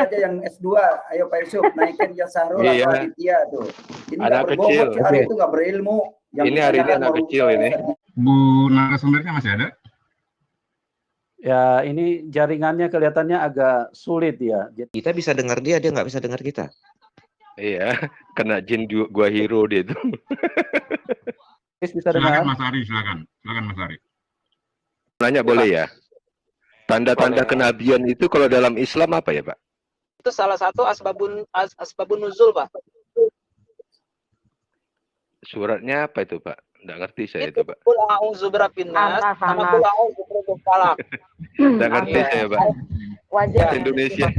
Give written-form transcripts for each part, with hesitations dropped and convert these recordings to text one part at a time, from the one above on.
aja yang S2. Ayo Pak Yusuf, naikin Jasarul atau Aditya tuh. Ini anak nggak berbobot, kecil. hari itu nggak berilmu. Yang ini hari ini anak kecil ini. Bu narasumbernya masih ada? Ya, ini jaringannya kelihatannya agak sulit ya. Kita bisa dengar dia nggak bisa dengar kita. Iya, kena jin gua hero dia itu. Bisa dengar? Silakan Mas Ari, silakan Mas Ari. Nanya boleh ya? Tanda-tanda kenabian itu kalau dalam Islam apa ya, Pak? Itu salah satu asbabun nuzul, Pak. Suratnya apa itu, Pak? Nggak ngerti saya itu, Pak. Qul a'udzu birabbin nas sama qul a'udzu birabbil falaq. Nggak ngerti saya, Pak. Wajah Indonesia.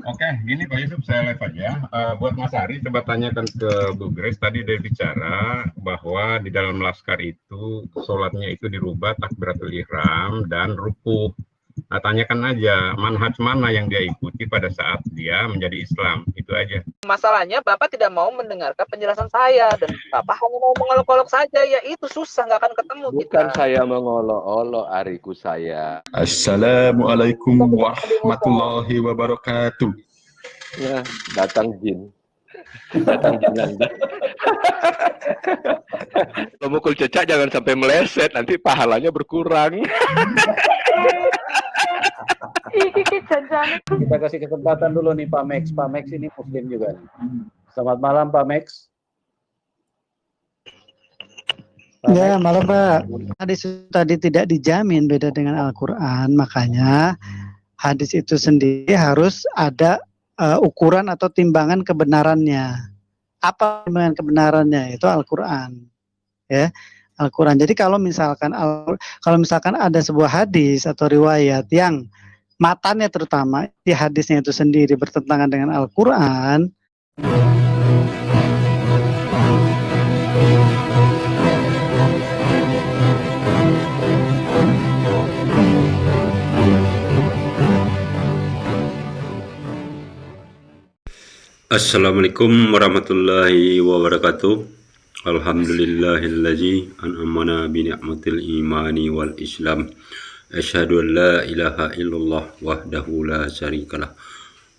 Oke, gini Pak Yusuf, saya live aja. Buat Mas Ari, coba tanyakan ke Bu Grace. Tadi dia bicara bahwa di dalam laskar itu sholatnya itu dirubah takbiratul ihram dan ruku. Nah, tanyakan aja manhaj mana yang dia ikuti pada saat dia menjadi Islam. Itu aja. Masalahnya Bapak tidak mau mendengarkan penjelasan saya dan Bapak hanya mau mengolok-olok saja. Ya itu susah, nggak akan ketemu. Bukan kita. saya mengolok-olok ariku saya. Assalamualaikum warahmatullahi wabarakatuh. Ya, datang jin. Datang jin lagi. Kalau mukul cecak jangan sampai meleset, nanti pahalanya berkurang. Kita kasih kesempatan dulu nih Pak Max. Pak Max ini Muslim juga. Selamat malam Pak Max. Ya, malam Pak. Hadis tadi tidak dijamin beda dengan Al-Quran, makanya hadis itu sendiri harus ada ukuran atau timbangan kebenarannya. Apa timbangan kebenarannya? Itu Al-Quran. Ya, Al-Quran. Jadi kalau misalkan ada sebuah hadis atau riwayat yang matanya terutama di hadisnya itu sendiri bertentangan dengan Al-Quran, Assalamualaikum warahmatullahi wabarakatuh. Alhamdulillahillazi an'amana bi ni'matil imani wal islam. Asyhadu an la ilaha illallah wahdahu la syarikalah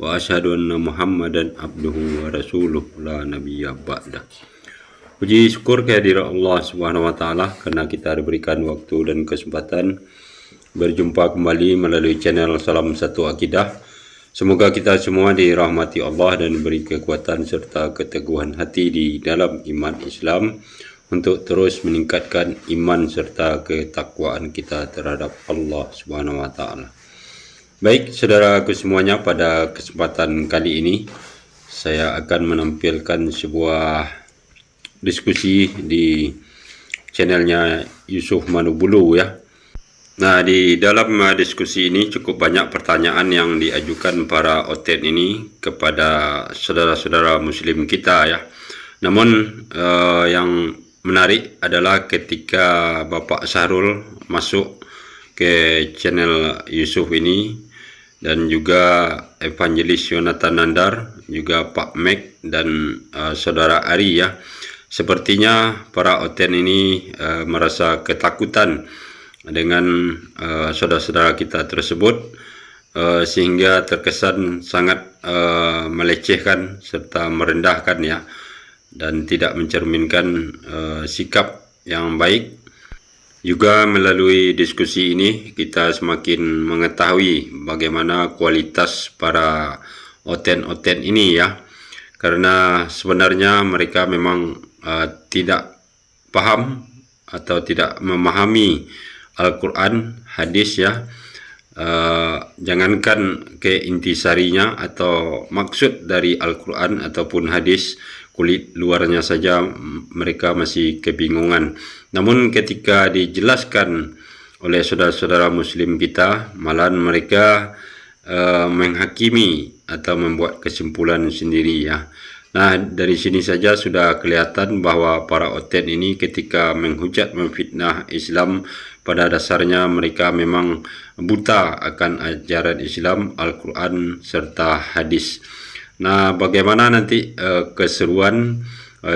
wa asyhadu anna Muhammadan abduhu wa rasuluh la nabiyya ba'dah. Puji syukur kehadirat Allah Subhanahu wa taala karena kita diberikan waktu dan kesempatan berjumpa kembali melalui channel Salam Satu Akidah. Semoga kita semua dirahmati Allah dan beri kekuatan serta keteguhan hati di dalam iman Islam untuk terus meningkatkan iman serta ketakwaan kita terhadap Allah Subhanahu wa taala. Baik, saudaraku semuanya, pada kesempatan kali ini saya akan menampilkan sebuah diskusi di channelnya Yusuf Manubulu ya. Nah, di dalam diskusi ini cukup banyak pertanyaan yang diajukan para oten ini kepada saudara-saudara muslim kita ya. Namun yang menarik adalah ketika Bapak Sahrul masuk ke channel Yusuf ini dan juga Evangelis Yonatan Nandar, juga Pak Mek dan Saudara Ari ya. Sepertinya para oten ini merasa ketakutan dengan saudara-saudara kita tersebut sehingga terkesan sangat melecehkan serta merendahkan ya, dan tidak mencerminkan sikap yang baik. Juga melalui diskusi ini kita semakin mengetahui bagaimana kualitas para oten-oten ini ya, karena sebenarnya mereka memang tidak paham atau tidak memahami Al-Quran, hadis ya. Jangankan ke intisarinya atau maksud dari Al-Quran ataupun hadis, kulit luarnya saja mereka masih kebingungan. Namun ketika dijelaskan oleh saudara-saudara muslim kita, malahan mereka menghakimi atau membuat kesimpulan sendiri ya. Nah, dari sini saja sudah kelihatan bahwa para oten ini ketika menghujat, memfitnah Islam, pada dasarnya mereka memang buta akan ajaran Islam, Al-Quran serta hadis. Nah, bagaimana nanti keseruan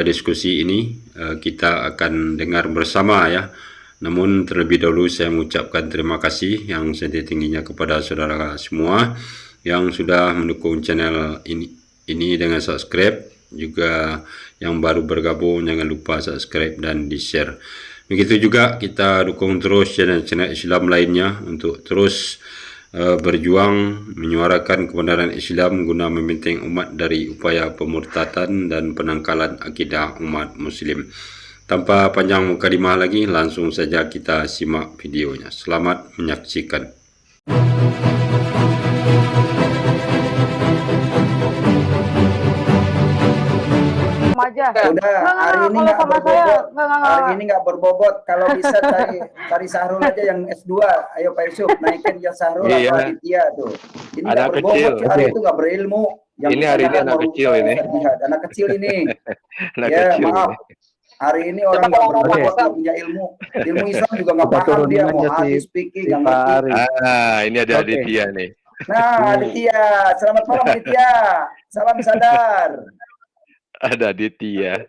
diskusi ini kita akan dengar bersama ya. Namun terlebih dahulu saya mengucapkan terima kasih yang setinggi-tingginya kepada saudara semua yang sudah mendukung channel ini dengan subscribe. Juga yang baru bergabung jangan lupa subscribe dan di-share. Begitu juga kita dukung terus channel-channel Islam lainnya untuk terus berjuang menyuarakan kebenaran Islam guna membentengi umat dari upaya pemurtadan dan penangkalan akidah umat muslim. Tanpa panjang mukadimah lagi, langsung saja kita simak videonya. Selamat menyaksikan. Udah, hari ini nggak berbobot. Hari ini nggak berbobot. Kalau bisa cari Sahrul aja yang S2. Ayo Pak Yusuf, naikin ya Sahrul atau Aditya tuh. Ini nggak berbobot. Hari itu nggak berilmu. Ini hari ini anak kecil ini. Anak kecil ini. Anak Ya kecil maaf. Hari ini orang nggak berbobot, nggak punya ilmu. Ilmu Islam juga nggak paham dia. Mau hadis, speaking, nggak ngerti. Ini ada Aditya nih. Nah, Aditya. Selamat malam Aditya. Salam sadar. Ada Aditya.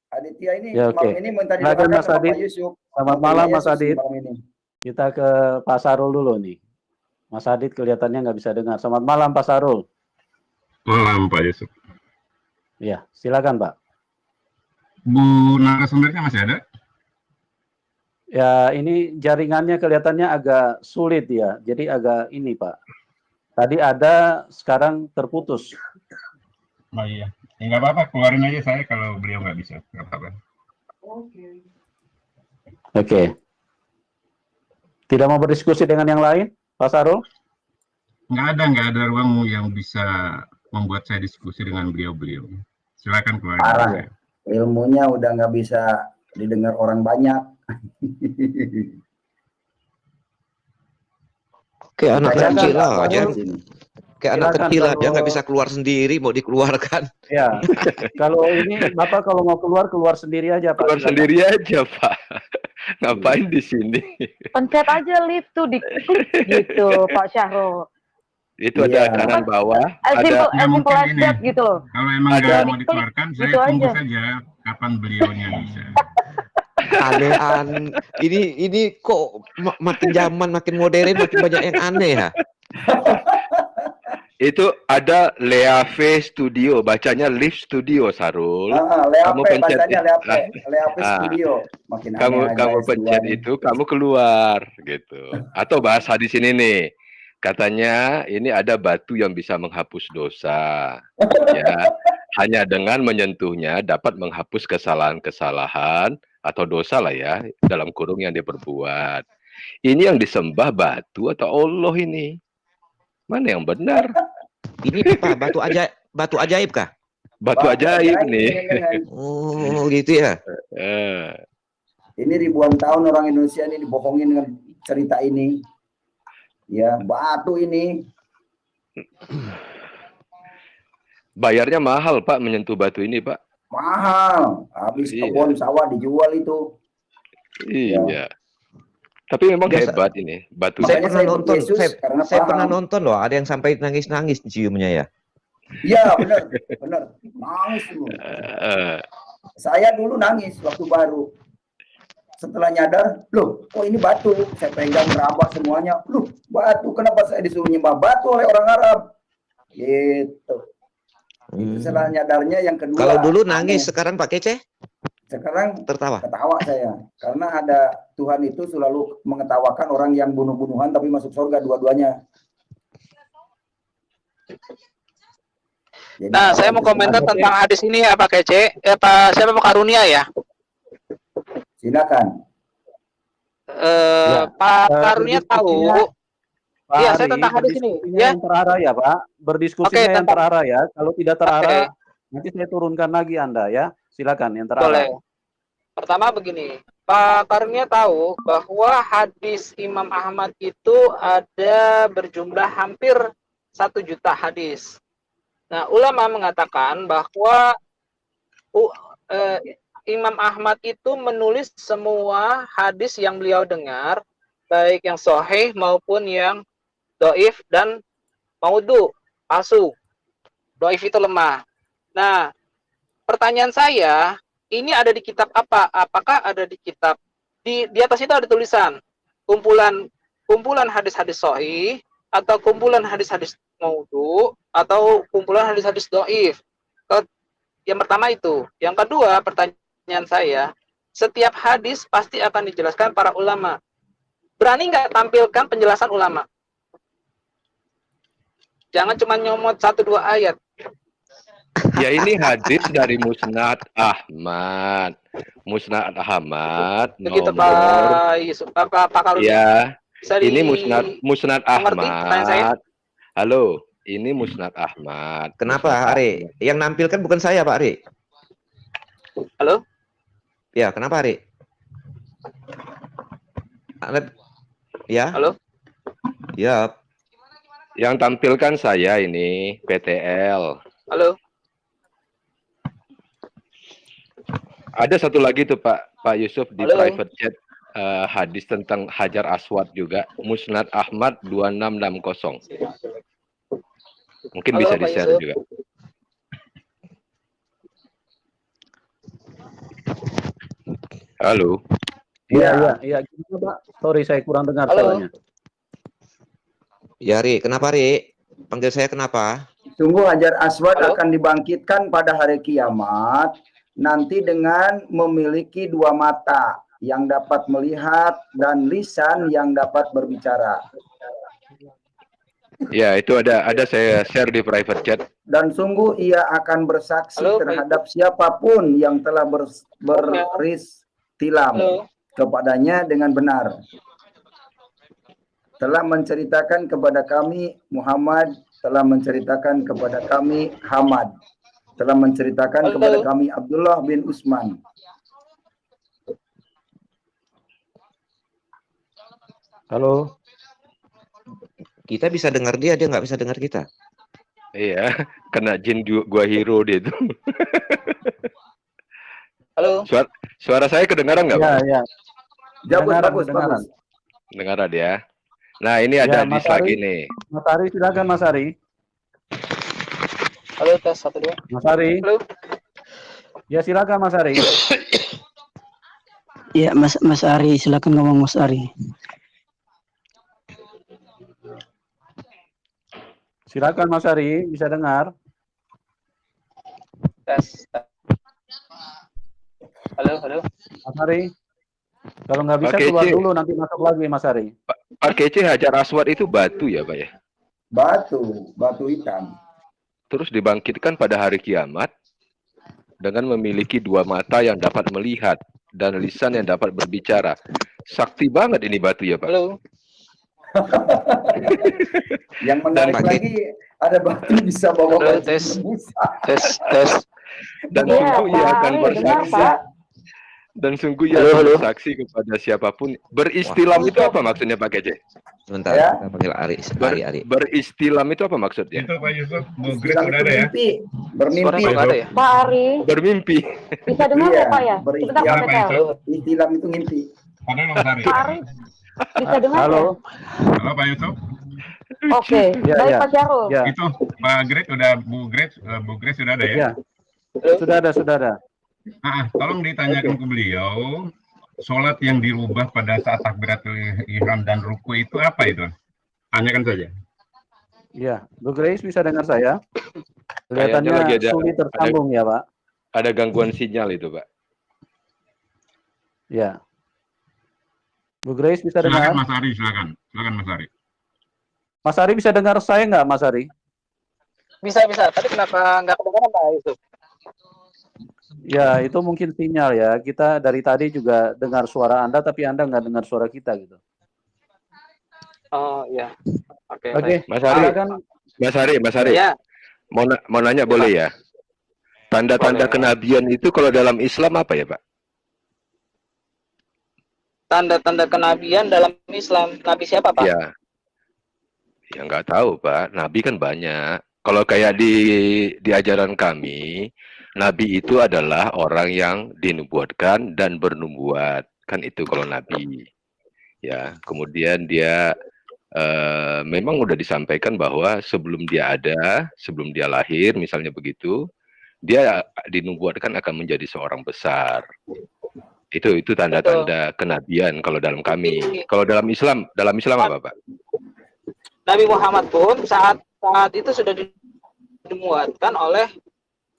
Aditya ini Ya, malam ini minta didoakan Mas sama Adit. Pak Yusuf. Selamat malam Mas Yesus Adit. malam ini. Kita ke Pak Sarul dulu nih. Mas Adit kelihatannya nggak bisa dengar. Selamat malam Pak Sarul. Malam Pak Yusuf. Ya, silakan Pak. Bu narasumbernya masih ada? Ya, ini jaringannya kelihatannya agak sulit ya. Jadi agak ini Pak. Tadi ada, sekarang terputus. Oh iya. Ya nggak apa-apa, keluarin aja saya kalau beliau nggak bisa. Nggak apa-apa. Oke. Tidak mau berdiskusi dengan yang lain, Pak Sarul? Nggak ada ruang yang bisa membuat saya diskusi dengan beliau-beliau. Silakan keluarin. Parah. Saya. Ilmunya udah nggak bisa didengar orang banyak. Kayak anak Saya kecil nggak aja. tahu sini. Kayak anak Silakan kecil aja kalau- nggak bisa keluar sendiri, mau dikeluarkan. Ya. Kalau ini Bapak kalau mau keluar sendiri aja Pak. Keluar Silakan. sendiri aja, Pak. Ngapain di sini? Pencet aja lift tuh di gitu Pak Syahrul. Itu ada Iya. kanan bawah, As ada simple nggak as mungkin as ini. that gitu loh. Kalau emang Ada. nggak mau dikeluarkan, saya Gitu tunggu aja. saja kapan beliaunya bisa. Aneh-aneh. Ini kok makin zaman, makin modern, makin banyak yang aneh ya. itu ada Leave Studio, bacanya Live Studio, Sarul. Kamu Leape pencet bacanya Leape Ah. Studio. Makin Kamu aneh aja S2 pencet nih. itu, kamu keluar gitu. Atau bahasa di sini nih. Katanya ini ada batu yang bisa menghapus dosa. Ya, hanya dengan menyentuhnya dapat menghapus kesalahan-kesalahan atau dosa lah ya dalam kurung yang dia perbuat. Ini yang disembah batu atau Allah ini? Mana yang benar? Ini apa? Batu ajaib kah? Batu ajaib nih. Oh, gitu ya. Ini ribuan tahun orang Indonesia ini dibohongin dengan cerita ini. Ya, batu ini. Bayarnya mahal, Pak, menyentuh batu ini, Pak. Mahal. Habis Iya. kebun sawah dijual itu. Iya. Tapi memang Biasa. hebat ini batu. Saya Makanya pernah saya ikut nonton, Yesus karena saya paham. pernah nonton loh, ada yang sampai nangis-nangis ciumnya ya. Iya, benar. Nangis dulu. Saya dulu nangis waktu baru. Setelah nyadar, loh, kok ini batu? Saya pegang meraba semuanya. Loh, batu. Kenapa saya disuruh nyembah batu oleh orang Arab? Gitu. Itu setelah nyadarnya yang kedua. Kalau dulu nangis, aneh. sekarang Pak Kece Sekarang tertawa. ketawa saya. Karena ada Tuhan itu selalu mengetawakan orang yang bunuh-bunuhan tapi masuk surga dua-duanya. Jadi, Nah, saya mau komentar tentang hadis ini ya Pak Kece. Pak siapa Pak Karunia ya? silakan. Pak Karunia tahu. Pak Iya, saya Ari, tentang hadis ini. berdiskusinya Ya. yang terarah ya Pak. Berdiskusinya Oke, yang tentang- terarah ya. Kalau tidak terarah, nanti saya turunkan lagi Anda ya. Silakan yang terarah. Boleh. Pertama begini, Pak Karunia tahu bahwa hadis Imam Ahmad itu ada berjumlah hampir 1 juta hadis. Nah, ulama mengatakan bahwa Imam Ahmad itu menulis semua hadis yang beliau dengar, baik yang sahih maupun yang doif dan maudhu, palsu. Doif itu lemah. Nah, pertanyaan saya, ini ada di kitab apa? Apakah ada di kitab di atas itu ada tulisan kumpulan hadis-hadis sahih atau kumpulan hadis-hadis maudhu atau kumpulan hadis-hadis dhaif. Yang pertama itu. Yang kedua, pertanyaan saya, setiap hadis pasti akan dijelaskan para ulama. Berani nggak tampilkan penjelasan ulama? Jangan cuma nyomot 1-2 ayat. Ya ini hadis dari Musnad Ahmad. Musnad Ahmad Begitu nomor. Pak Yusuf, Pak Karudi. Ya, Bisa ini Musnad mengerti pertanyaan saya? Ahmad. Halo, ini Musnad Ahmad. Kenapa, Ari? Yang nampilkan bukan saya, Pak Ari. Halo? Ya, kenapa, Ari? Ya? Halo? Ya. Yang tampilkan saya ini PTL. Halo? Ada satu lagi tuh Pak Yusuf di Halo? private chat hadis tentang Hajar Aswad juga, Musnad Ahmad 2660. Mungkin Halo, bisa Pak di-share Yusuf. juga. Halo. Iya, gimana Pak? Sorry, saya kurang dengar Halo? suaranya. Ya, Ri. Kenapa, Ri? Panggil saya kenapa? Sungguh Hajar Aswad Halo? akan dibangkitkan pada hari kiamat nanti dengan memiliki 2 mata yang dapat melihat dan lisan yang dapat berbicara. Ya, itu ada saya share di private chat. Dan sungguh ia akan bersaksi Halo, Pak. terhadap siapapun yang telah beristilam Halo? kepadanya dengan benar. Telah menceritakan kepada kami Muhammad, telah menceritakan kepada kami Hamad, telah menceritakan Halo? kepada kami Abdullah bin Utsman. Halo. Kita bisa dengar dia nggak bisa dengar kita. Iya, kena jin gua hero dia itu. Halo? Suara saya kedengaran nggak, Pak? Iya. Jabut, Kedengaran, bagus, kedengaran. bagus. Dengaran ya. Nah, ini ada Ya, Mas hadis lagi Ari. nih. Mas Ari, silakan Mas Ari. Halo, tes 1-2. Mas Ari. Halo? Ya, silakan Mas Ari. Ya, Mas Ari, silakan ngomong Mas Ari. Silakan Mas Ari, bisa dengar? Tes. Halo? Iya. Mas Ari. Kalau nggak bisa Pak keluar Kece. dulu, nanti masuk lagi Mas Ari. Pak Kece, Hajar Aswad itu batu ya, Pak ya? Batu hitam. Terus dibangkitkan pada hari kiamat dengan memiliki 2 mata yang dapat melihat dan lisan yang dapat berbicara. Sakti banget ini batu ya, Pak. Halo? Yang menarik Dan lagi ada batu bisa bawa Halo, baju tes. Musa. Tes. Dan Iya, sungguh ia Pak akan Ari, bersaksi. dengar, Pak. Dan sungguh ia Halo, akan halo. bersaksi kepada siapapun. Beristilam itu apa maksudnya, Pak Kece? Sebentar, Ya. kita panggil Ari. Ari. Beristilam itu apa maksudnya? Itu Pak Yusuf, Bu Grace Bilang udah itu ada ya? mimpi, bermimpi. Suaranya nggak ada ya? Pak Ari, Bermimpi. bisa dengar Iya, ya Pak ya? beristilam. Sebentar, Iya, Pak Pak Tetel. Yusuf. Istilam itu mimpi. Padahal Mas Ari. Pak Ari, bisa dengar Halo. ya? Halo Pak Yusuf. Oke, Ya, baik ya. Pak Syarul. Ya, Itu Pak Grace udah Bu Grace sudah ada ya? ya. Sudah ada. Tolong ditanyakan ke beliau, sholat yang dirubah pada saat takbiratul ihram dan ruku itu apa itu? Tanyakan saja. Ya, Bu Grace bisa dengar saya? Kayaknya Kelihatannya lagi sulit tersambung ya, Pak. Ada gangguan sinyal itu, Pak. Ya. Bu Grace bisa Silakan dengar? Mas Ari, silakan. Silakan Mas Ari. Mas Ari bisa dengar saya nggak, Mas Ari? Bisa. Tadi kenapa nggak kedengaran Pak Yusuf? Ya, itu mungkin sinyal ya. Kita dari tadi juga dengar suara Anda, tapi Anda nggak dengar suara kita gitu. Oh, iya. Oke. Oke, Mas Ari. silakan. Mas Ari. Ya. Mau nanya boleh ya? Tanda-tanda Boleh. kenabian itu kalau dalam Islam apa ya, Pak? Tanda-tanda kenabian dalam Islam. Nabi siapa, Pak? Ya. Ya nggak tahu, Pak. Nabi kan banyak. Kalau kayak di ajaran kami, Nabi itu adalah orang yang dinubuatkan dan bernubuat. Kan itu kalau Nabi. Ya, kemudian dia memang udah disampaikan bahwa sebelum dia ada, sebelum dia lahir, misalnya begitu, dia dinubuatkan akan menjadi seorang besar. Itu tanda-tanda kenabian kalau dalam kami. Kalau dalam Islam apa, Pak? Nabi Muhammad pun saat itu sudah dimuatkan oleh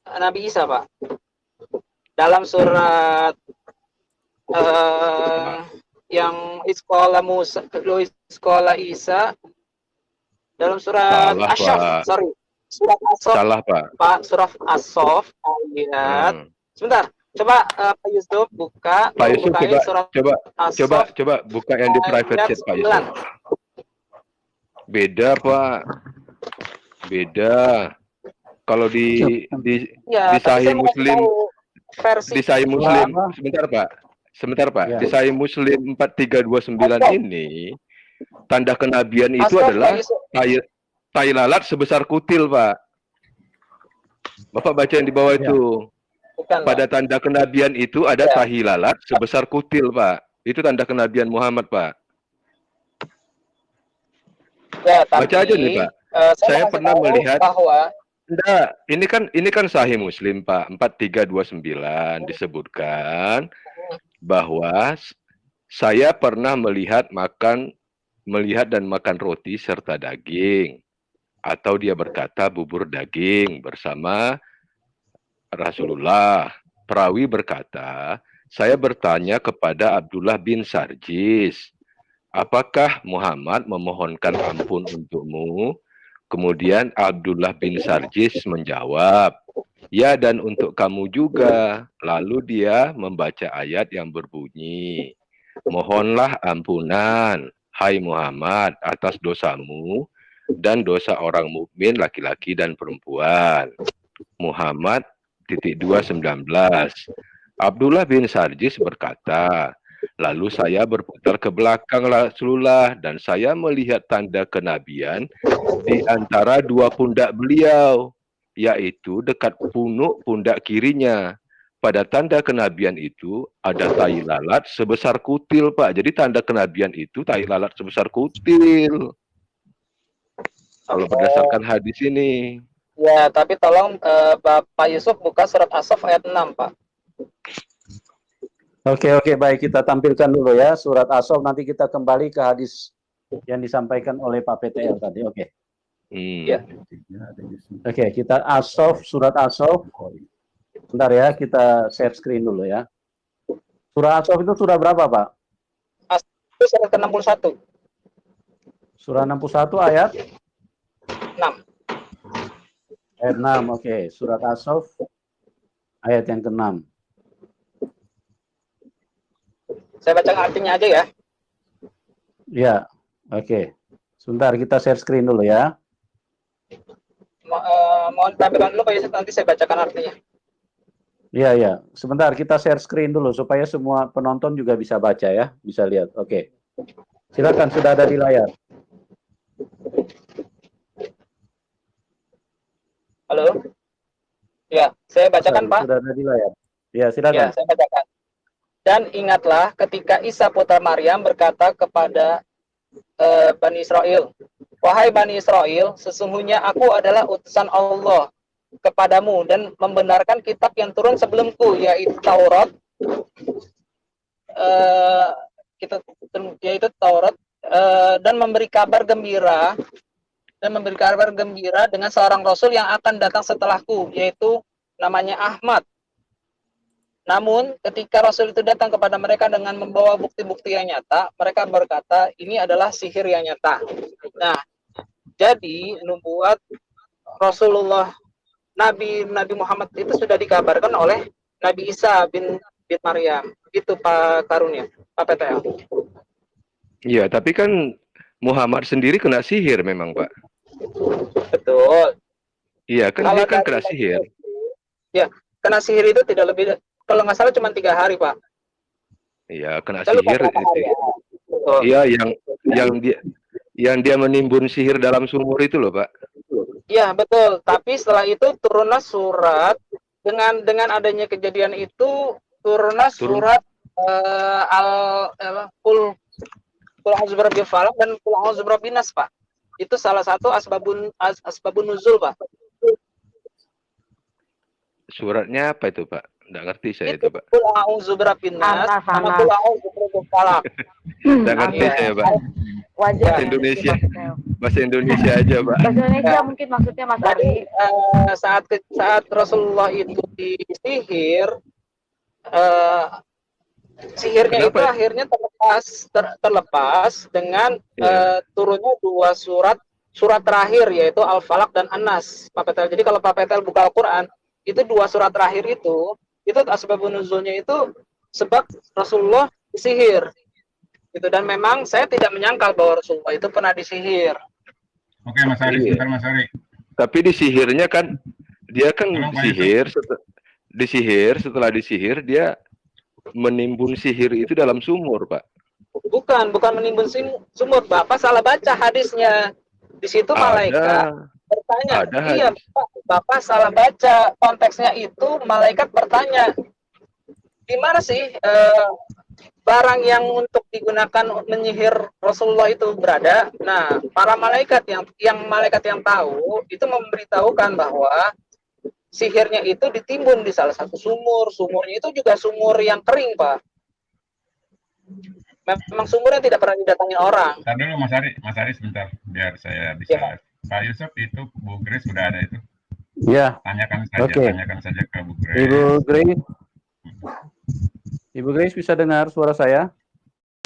Nabi Isa, Pak. Dalam surat yang Iskola Musa, Iskola Isa, dalam surat As-Sof, surat As-Sof, salah Pak. Surat As-Sof ayat. Sebentar, coba Pak Yusuf buka. Pak Yusuf coba buka yang di private chat Pak Yusuf. Beda Pak, beda. Kalau di Sahih Muslim, di Sahih Muslim, sebentar Pak, di Sahih Muslim 4329 ini tanda kenabian itu adalah tai lalat sebesar kutil Pak. Bapak baca yang di bawah itu. Bukan, pada tanda kenabian itu ada tahi lalat sebesar kutil Pak. Itu tanda kenabian Muhammad Pak. Ya, tapi, baca aja nih Pak. Saya pernah melihat bahwa ini kan Sahih Muslim Pak 4329 disebutkan bahwa saya pernah melihat dan makan roti serta daging, atau dia berkata bubur daging bersama Rasulullah. Perawi berkata, saya bertanya kepada Abdullah bin Sarjis, apakah Muhammad memohonkan ampun untukmu? Kemudian Abdullah bin Sarjis menjawab, ya dan untuk kamu juga. Lalu dia membaca ayat yang berbunyi, mohonlah ampunan, hai Muhammad, atas dosamu dan dosa orang mukmin laki-laki dan perempuan. Muhammad 2:19. Abdullah bin Sarjis berkata, lalu saya berputar ke belakang Rasulullah dan saya melihat tanda kenabian di antara dua pundak beliau, yaitu dekat pundak kirinya. Pada tanda kenabian itu ada tai lalat sebesar kutil Pak. Jadi tanda kenabian itu tai lalat sebesar kutil. Kalau berdasarkan hadis ini. Ya, tapi tolong Bapak Yusuf buka surat As-Sof ayat 6, Pak. Oke, baik, kita tampilkan dulu ya surat As-Sof, nanti kita kembali ke hadis yang disampaikan oleh Pak PTL tadi. Oke. Ya. Oke, kita As-Sof, surat As-Sof. Bentar ya, kita share screen dulu ya. Surah As-Sof itu surah berapa, Pak? Itu surat ke-61. Surah 61 ayat 6. Ayat 6, oke. Surat As-Sof ayat yang ke-6. Saya baca artinya aja ya. Ya, oke. Sebentar, kita share screen dulu ya. Mohon tampilkan dulu Pak Yusuf, nanti saya bacakan artinya. Iya. Sebentar, kita share screen dulu supaya semua penonton juga bisa baca ya, bisa lihat. Oke. Silakan, sudah ada di layar. Halo? Ya, saya bacakan Pak. Sudah ada di layar. Ya, silakan. Ya, saya bacakan. Dan ingatlah ketika Isa putra Maryam berkata kepada Bani Israel, wahai Bani Israel, sesungguhnya aku adalah utusan Allah kepadamu dan membenarkan kitab yang turun sebelumku, yaitu Taurat, dan memberi kabar gembira dengan seorang rasul yang akan datang setelahku, yaitu namanya Ahmad. Namun ketika rasul itu datang kepada mereka dengan membawa bukti-bukti yang nyata, mereka berkata ini adalah sihir yang nyata. Nah, jadi nubuat Rasulullah Nabi Muhammad itu sudah dikabarkan oleh Nabi Isa bin Maryam. Itu Pak Karunia, Pak PTL. Iya, tapi kan Muhammad sendiri kena sihir memang, Pak. Betul. Iya, kan dia kan kena sihir. Ya, kena sihir itu tidak lebih, kalau nggak salah cuma 3 hari, Pak. Iya, kena sihir. Iya, yang dia menimbun sihir dalam sumur itu loh, Pak. Iya, betul. Tapi setelah itu turunlah surat dengan adanya kejadian itu turunlah surat Qul a'udzu birabbil falaq dan Qul a'udzu birabbin nas, Pak. Itu salah satu asbabun nuzul, Pak. Suratnya apa itu, Pak? Nggak ngerti saya itu, Pak. Qul a'udzu birabbin nas sama Qul a'udzu birabbil falaq. Nggak ngerti saya, Pak. Wajib Indonesia. Bahasa Indonesia aja, Pak. Bahasa Indonesia mungkin maksudnya Mas Ari. Saat Rasulullah itu disihir, sihirnya Kenapa itu ya? akhirnya terlepas dengan turunnya dua surat terakhir, yaitu Al-Falaq dan An-Nas, Pak Petel. Jadi kalau Pak Petel buka Al-Quran, itu dua surat terakhir itu asbabun nuzulnya itu sebab Rasulullah disihir. Gitu. Dan memang saya tidak menyangkal bahwa Rasulullah itu pernah disihir. Oke, Mas Ari, sebentar Mas Ari. Tapi disihirnya kan, dia kan disihir, setelah disihir dia menimbun sihir itu dalam sumur, Pak. Bukan menimbun sumur, Bapak salah baca hadisnya. Di situ malaikat bertanya. Iya, Bapak salah baca. Konteksnya itu malaikat bertanya, di mana sih barang yang untuk digunakan menyihir Rasulullah itu berada? Nah, para malaikat yang tahu itu memberitahukan bahwa sihirnya itu ditimbun di salah satu sumur. Sumurnya itu juga sumur yang kering, Pak. Memang sumurnya tidak pernah didatangi orang. Ntar dulu Mas Ari sebentar, biar saya bisa. Pak Yusuf, itu Bu Grace sudah ada itu? Ya. Tanyakan saja ke Bu Grace. Ibu Grace bisa dengar suara saya?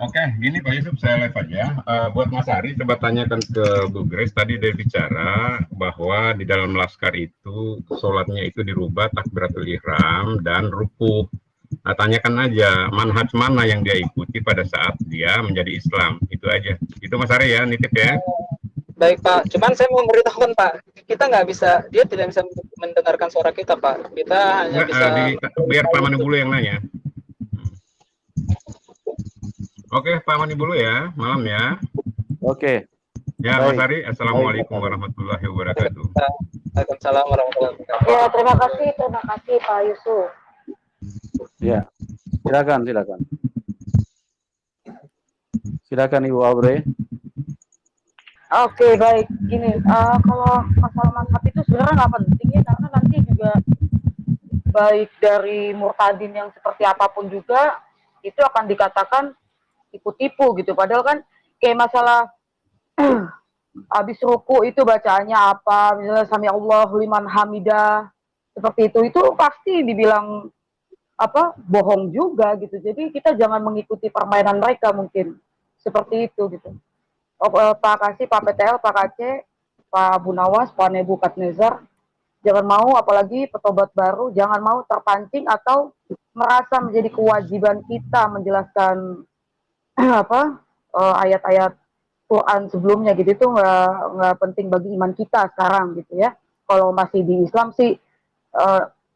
Oke, gini Pak Yusuf, saya live aja. Buat Mas Ari, coba tanyakan ke Bu Grace. Tadi dia bicara bahwa di dalam laskar itu sholatnya itu dirubah takbiratul ihram dan rukuh. Nah, tanyakan aja manhaj mana yang dia ikuti pada saat dia menjadi Islam. Itu aja. Itu Mas Ari ya, nitip ya. Baik Pak, cuman saya mau memberitahukan Pak, kita nggak bisa, dia tidak bisa mendengarkan suara kita Pak. Kita hanya bisa. Biar Pak Manibulu yang nanya. Oke, Pak Manibulu ya, malam ya. Oke. Ya, Mas Ari, Assalamualaikum warahmatullahi wabarakatuh. Waalaikumsalam warahmatullahi wabarakatuh. Ya, terima kasih Pak Yusuf. Ya, silakan. Silakan Ibu Aubrey. Oke, baik. Gini, kalau masalah mazhab itu sebenarnya nggak penting ya, karena nanti juga baik dari murtadin yang seperti apapun juga itu akan dikatakan tipu-tipu gitu. Padahal kan kayak masalah habis ruku itu bacaannya apa, misalnya sami Allahu liman hamidah, seperti itu pasti dibilang apa bohong juga gitu. Jadi kita jangan mengikuti permainan mereka mungkin seperti itu gitu. Pak Kasih, Pak PTL, Pak Aceh, Pak Abu Nawas, Pak Nebukadnezar, jangan mau, apalagi petobat baru, jangan mau terpancing atau merasa menjadi kewajiban kita menjelaskan ayat-ayat Quran sebelumnya gitu. Itu nggak penting bagi iman kita sekarang gitu ya. Kalau masih di Islam sih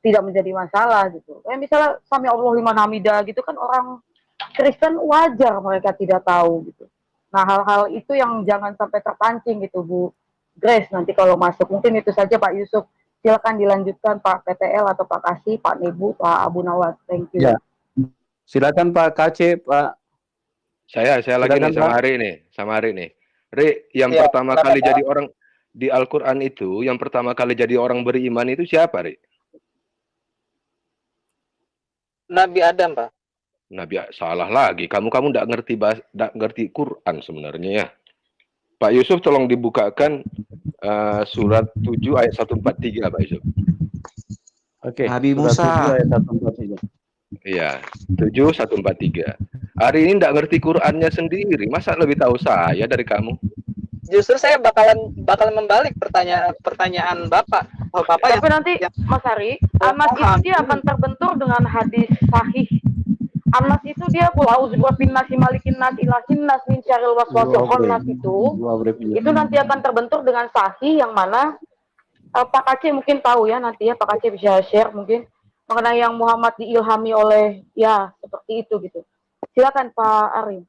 tidak menjadi masalah gitu. Misalnya sami Allah liman hamidah gitu kan, orang Kristen wajar mereka tidak tahu gitu. Nah, hal-hal itu yang jangan sampai terpancing gitu, Bu Grace, nanti kalau masuk. Mungkin itu saja Pak Yusuf. Silakan dilanjutkan Pak PTL atau Pak Kasih, Pak Nebu, Pak Abu Nawas. Thank you. Ya. Silakan Pak KC, Pak. Saya lagi nih sama Hari nih. Ri, yang pertama kali jadi orang di Al-Quran itu, yang pertama kali jadi orang beriman itu siapa, Ri? Nabi Adam, Pak. Salah lagi. Kamu nggak ngerti Quran sebenarnya ya. Pak Yusuf tolong dibukakan surat 7 ayat 143 Pak Yusuf. Oke. Nabi Musa. Ayat 143. Iya, 7143. Hari ini nggak ngerti Qurannya sendiri. Masa lebih tahu saya dari kamu? Justru saya bakalan membalik pertanyaan Bapak. Oh, Bapak tapi nanti Mas Ari, Anas itu dia akan terbentur dengan hadis sahih. Anas itu dia bin nasi malikin nas ilahin nas min syarril waswasil khannas itu nanti akan terbentur dengan sahih yang mana Pak Aceh mungkin tahu ya, nanti ya Pak Aceh bisa share mungkin mengenai yang Muhammad diilhami oleh ya seperti itu gitu. Silakan Pak Ari.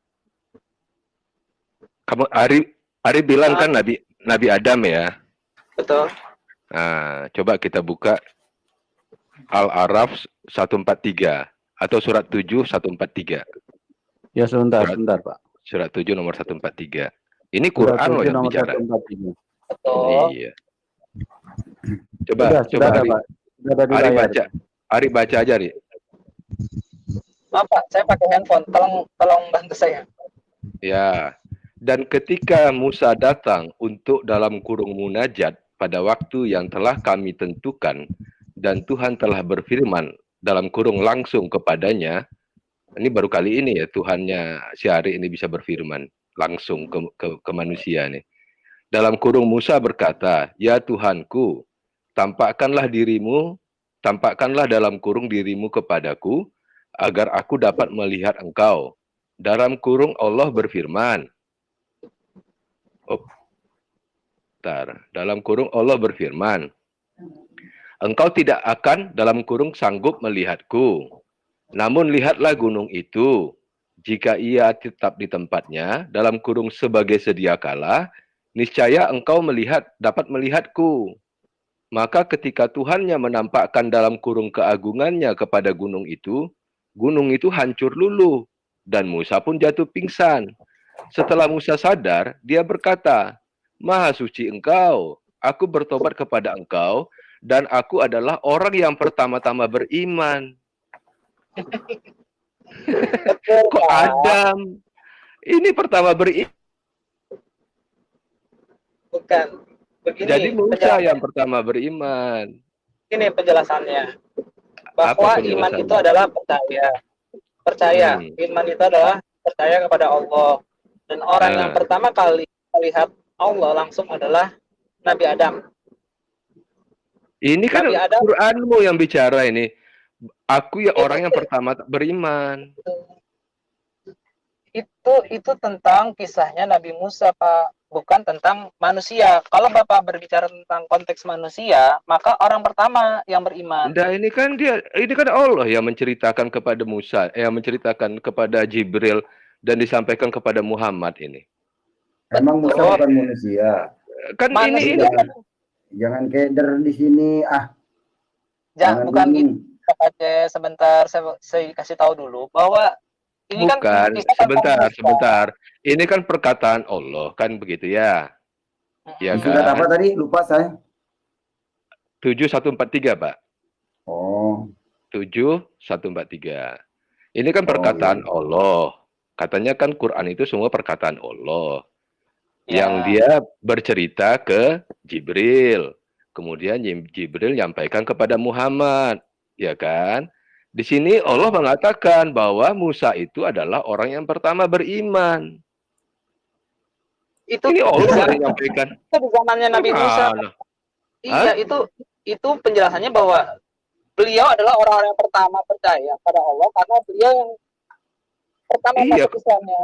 Kamu Ari bilang kan Nabi Adam ya. Betul. Nah, coba kita buka Al-A'raf 143 atau surat 7 143. Ya sebentar Pak. Surat 7 nomor 143. Ini Quran loh yang bicara. Betul. Iya. Coba Ari baca. Ari baca aja, Ari. Maaf Pak, saya pakai handphone. Tolong bantu saya. Ya. Dan ketika Musa datang untuk dalam kurung munajat pada waktu yang telah kami tentukan, dan Tuhan telah berfirman dalam kurung langsung kepadanya, ini baru kali ini ya Tuhannya Syahri ini bisa berfirman langsung ke manusia nih. Dalam kurung Musa berkata, ya Tuhanku, tampakkanlah dalam kurung dirimu kepadaku, agar aku dapat melihat engkau. Dalam kurung Allah berfirman, dalam kurung Allah berfirman, engkau tidak akan dalam kurung sanggup melihatku. Namun lihatlah gunung itu. Jika ia tetap di tempatnya, dalam kurung sebagai sedia kala, niscaya engkau dapat melihatku. Maka ketika Tuhannya menampakkan dalam kurung keagungannya kepada gunung itu hancur luluh, dan Musa pun jatuh pingsan. Setelah Musa sadar, dia berkata, Maha suci engkau, aku bertobat kepada engkau, dan aku adalah orang yang pertama-tama beriman. Kok Adam? Ini pertama beriman. Bukan. Begini, Jadi Musa yang pertama beriman. Ini penjelasannya. Bahwa iman itu adalah percaya. Iman itu adalah percaya kepada Allah. Dan orang yang pertama kali melihat Allah langsung adalah Nabi Adam. Ini kan Quranmu yang bicara ini. Aku ya orang yang pertama beriman. Itu tentang kisahnya Nabi Musa, Pak. Bukan tentang manusia. Kalau Bapak berbicara tentang konteks manusia, maka orang pertama yang beriman. Nah, ini kan Allah yang menceritakan kepada Musa, yang menceritakan kepada Jibril dan disampaikan kepada Muhammad ini. Emang Musa bukan manusia. Kan manusia. ini jangan keder di sini jangan bukan gitu. Sebentar saya kasih tahu dulu bahwa ini bukan sebentar. Ini kan perkataan Allah, kan begitu ya? Ya surat kan? apa tadi? Lupa saya. 7143, Pak. Oh. 7143. Ini kan perkataan Allah. Katanya kan Quran itu semua perkataan Allah. Yang dia bercerita ke Jibril. Kemudian Jibril nyampaikan kepada Muhammad, ya kan? Di sini Allah mengatakan bahwa Musa itu adalah orang yang pertama beriman. Ini Allah yang menyampaikan. Itu di zamannya Nabi Musa. Iya, itu penjelasannya bahwa beliau adalah orang-orang yang pertama percaya pada Allah karena beliau yang pertama masuk Islamnya.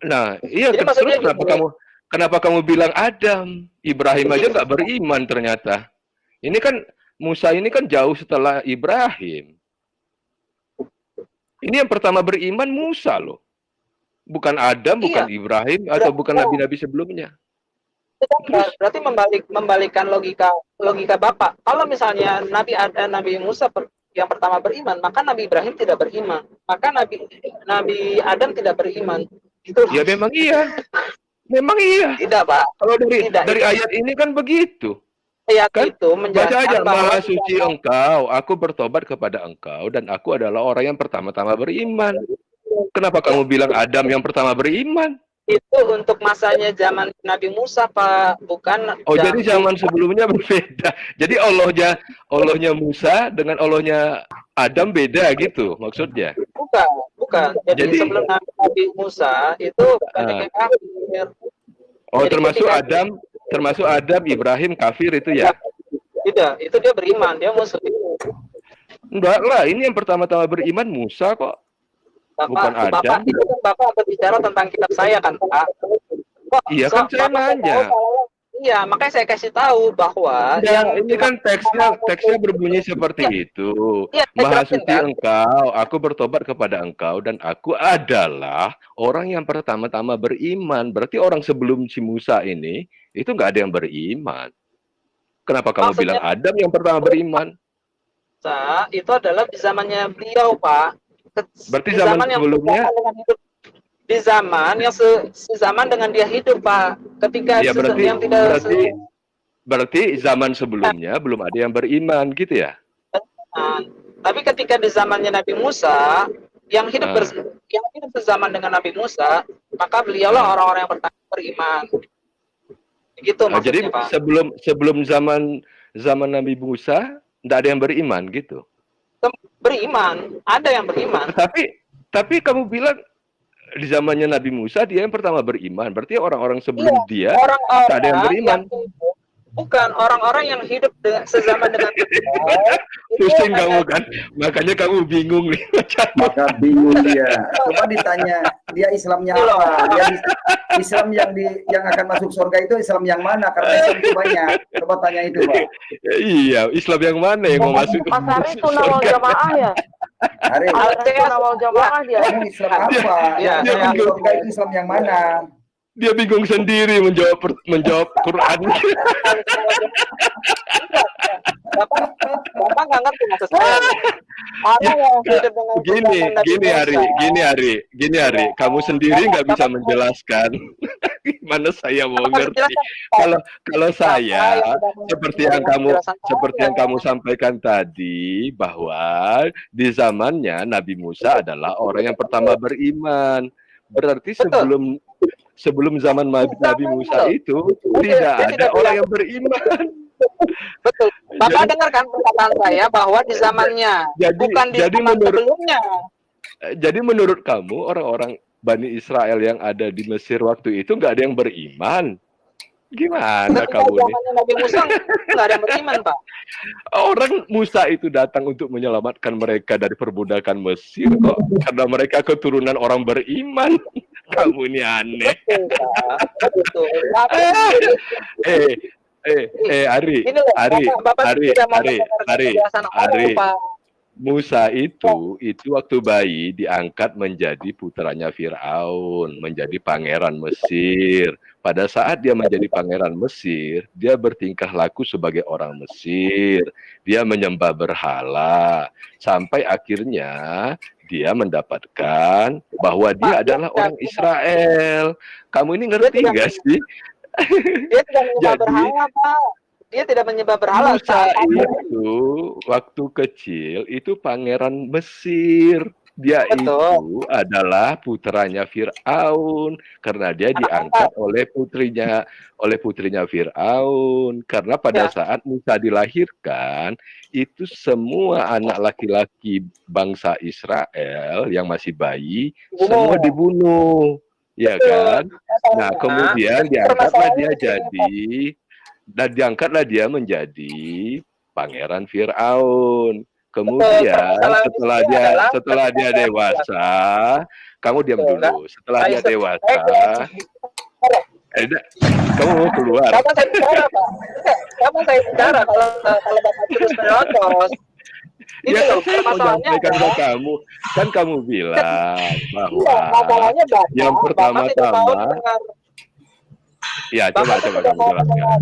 Nah, iya. Terus kenapa kamu bilang Adam? Ibrahim aja nggak beriman ternyata. Ini kan Musa ini kan jauh setelah Ibrahim. Ini yang pertama beriman Musa loh. Bukan Adam, bukan Ibrahim, atau bukan nabi-nabi sebelumnya. Berarti membalikkan logika Bapak. Kalau misalnya Nabi Musa yang pertama beriman, maka Nabi Ibrahim tidak beriman. Maka Nabi Adam tidak beriman. Itu. Ya memang iya. Memang iya. Tidak, Pak. Kalau dari ayat ini kan begitu. Ayat kan? itu Baca aja, Maha suci engkau, aku bertobat kepada engkau, dan aku adalah orang yang pertama-tama beriman. Kenapa kamu bilang Adam yang pertama beriman? Itu untuk masanya zaman Nabi Musa, Pak, bukan. Oh, jadi zaman sebelumnya berbeda. Jadi Allahnya Musa dengan Allahnya Adam beda gitu maksudnya? Bukan. Jadi sebelum Nabi Musa itu banyak yang kafir. Oh, termasuk Adam, Ibrahim kafir itu ya? Tidak, itu dia beriman, dia muslim. Enggak lah, ini yang pertama-tama beriman Musa kok. Bukan Adam. Itu kan Bapak berbicara tentang kitab saya kan, Pak? Iya kan saya nanya. Iya, makanya saya kasih tahu bahwa ini kan teksnya berbunyi seperti itu. Maha suci engkau, aku bertobat kepada engkau, dan aku adalah orang yang pertama-tama beriman. Berarti orang sebelum si Musa ini itu nggak ada yang beriman. Kenapa kamu bilang Adam yang pertama beriman? Itu adalah di zamannya beliau, Pak. Berarti zaman sebelumnya? Di zaman yang sezaman dengan dia hidup, Pak. Ketika ya, berarti zaman sebelumnya belum ada yang beriman gitu ya? Tapi ketika di zamannya Nabi Musa, yang hidup sezaman dengan Nabi Musa, maka beliaulah orang-orang yang pertama beriman. Begitu Nah, jadi maksudnya, Pak. sebelum zaman Nabi Musa tidak ada yang beriman gitu. Beriman, ada yang beriman. Tapi kamu bilang di zamannya Nabi Musa dia yang pertama beriman. Berarti orang-orang sebelum dia orang-orang tak ada yang beriman. Bukan orang-orang yang hidup sezaman dengan Pusing kamu kan, makanya kamu bingung nih. Maka bingung dia. Coba ditanya dia Islamnya apa? Dia Islam yang akan masuk surga itu Islam yang mana? Karena Islam itu banyak. Coba tanya itu, Pak. Iya, Islam yang mana yang mau masuk? Mas Ari sunnah wal jamaah ya? Hari Sunnah wal jamaah dia. kamu Islam apa? Yang masuk surga itu Islam yang mana? Dia bingung sendiri menjawab Quran. Bapak nggak ngerti maksud saya. Orang yang hidup dengan Gini Ari, kamu sendiri nggak bisa menjelaskan. Gimana saya mau ngerti? Kalau saya seperti yang kamu sampaikan tadi bahwa di zamannya Nabi Musa adalah orang yang pertama beriman. Berarti sebelum zaman Nabi Musa itu tidak ada orang yang beriman. Betul. Bapak dengarkan perkataan saya bahwa di zamannya, bukan di zaman sebelumnya. Jadi menurut kamu orang-orang Bani Israel yang ada di Mesir waktu itu nggak ada yang beriman? Gimana kamu nih? Zamannya Nabi Musa nggak ada yang beriman, Pak. Orang Musa itu datang untuk menyelamatkan mereka dari perbudakan Mesir kok, karena mereka keturunan orang beriman. Kamu ini aneh. Betul. Ari. Musa itu waktu bayi diangkat menjadi putranya Firaun, menjadi pangeran Mesir. Pada saat dia menjadi pangeran Mesir, dia bertingkah laku sebagai orang Mesir. Dia menyembah berhala sampai akhirnya dia mendapatkan bahwa dia adalah orang Israel. Kamu ini ngerti nggak sih? Dia tidak menyembah berhala, Pak. Dia tidak menyembah berhala. Musa itu waktu kecil itu pangeran Mesir. Dia itu adalah putranya Firaun karena dia diangkat oleh putrinya Firaun. Karena pada saat Musa dilahirkan itu semua anak laki-laki bangsa Israel yang masih bayi semua dibunuh, ya kan? Nah kemudian diangkatlah dia menjadi pangeran Firaun. Kemudian setelah dia dewasa, kamu diam dulu. Setelah dia dewasa, kamu mau keluar. Kamu saya bicara kalau Bapak terus menerobos. Ya kan saya mau sampaikan ke kamu, kan kamu bilang bahwa yang pertama-tama, ya coba kamu jelaskan.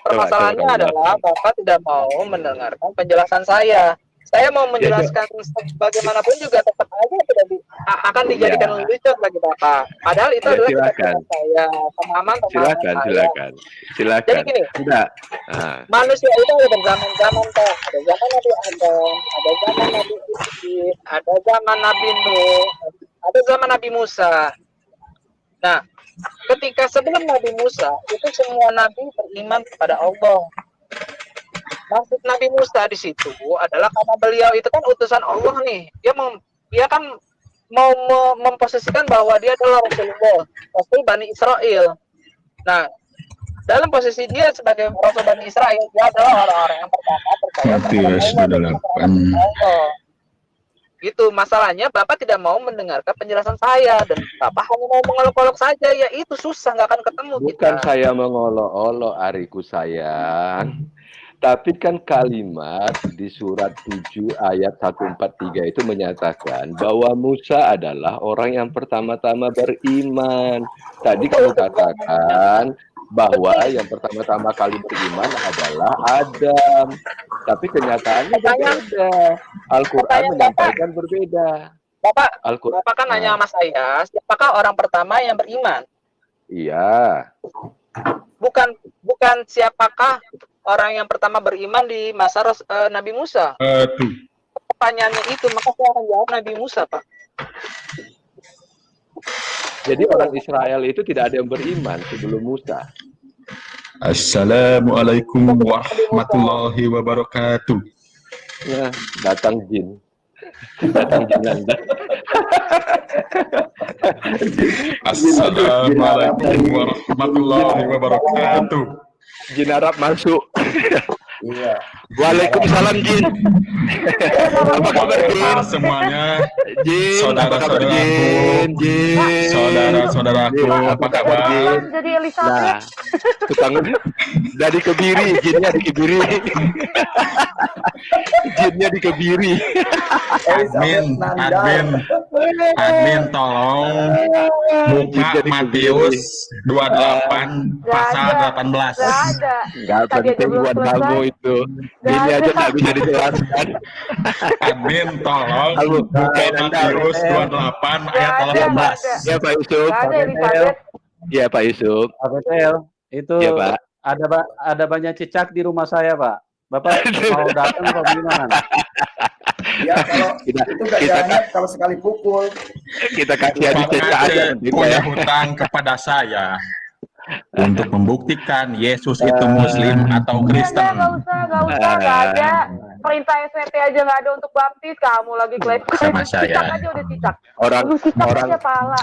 Permasalahannya adalah Bapak tidak mau mendengarkan penjelasan saya. Saya mau menjelaskan bagaimanapun juga tetap aja akan dijadikan lucu bagi Bapak. Padahal itu adalah kepentingan saya, pemahaman saya. Silakan. Jadi gini, manusia itu ada berzaman-zaman, Pak. Ada zaman Nabi Adam, ada zaman Nabi Ibrahim, ada zaman Nabi Nuh, ada zaman Nabi Musa. Nah, ketika sebelum Nabi Musa, itu semua nabi beriman kepada Allah. Maksud Nabi Musa di situ adalah karena beliau itu kan utusan Allah nih. Dia kan mau memposisikan bahwa dia adalah Rasulullah, Rasul Bani Israel. Nah, dalam posisi dia sebagai Rasul Bani Israel, dia adalah orang-orang yang pertama percaya kepada Allah. Gitu, masalahnya Bapak tidak mau mendengarkan penjelasan saya dan Bapak hanya mau mengolok-olok saja, ya itu susah, nggak akan ketemu. Bukan kita. Saya mengolok-olok, Ariku sayang. Tapi kan kalimat di surat 7 ayat 143 itu menyatakan bahwa Musa adalah orang yang pertama-tama beriman. Tadi kamu katakan bahwa yang pertama-tama kali beriman adalah Adam. Tapi kenyataannya berbeda. Al-Quran menyampaikan berbeda. Bapak kan nanya sama saya, siapakah orang pertama yang beriman? Iya. Bukan siapakah orang yang pertama beriman di masa Nabi Musa. Pertanyaannya itu, maka saya akan jawab Nabi Musa, Pak. Jadi orang Israel itu tidak ada yang beriman sebelum Musa. Assalamualaikum warahmatullahi wabarakatuh. Nah, datang jin. Datang jin Anda. Assalamualaikum warahmatullahi wabarakatuh. Jin Arab masuk. Iya. Waalaikumsalam jin. Apa kabar jin? Semuanya, Jin, saudara-saudaraku, Jin. saudara-saudaraku, apa kabar? Jadi Elizabeth. Nah, tukang dari Kebiri, jinnya di Kebiri. Jinnya di Kebiri. Admin tolong buka Matius 28 pasal 18. Gak ada. Enggak penting buat kamu itu. Ini aja nggak bisa dijelaskan. Admin tolong buka Matius 28 ayat 18. Ya Pak Yusuf. Gak ada Elizabeth. Ya Pak Yusuf. Pak Betel, itu Ya Pak. ada banyak cicak di rumah saya, Pak. Bapak mau datang apa gimana? Ya kalau itu gajahnya kalau sekali pukul. Kita kasih aja cicak aja. Punya hutang kepada saya untuk membuktikan Yesus itu Muslim atau Kristen. Nggak usah, nggak ada. Perintah SWT aja nggak ada untuk baptis. Kamu lagi klaim Sama saya. Cicak aja udah cicak. Orang aja pala.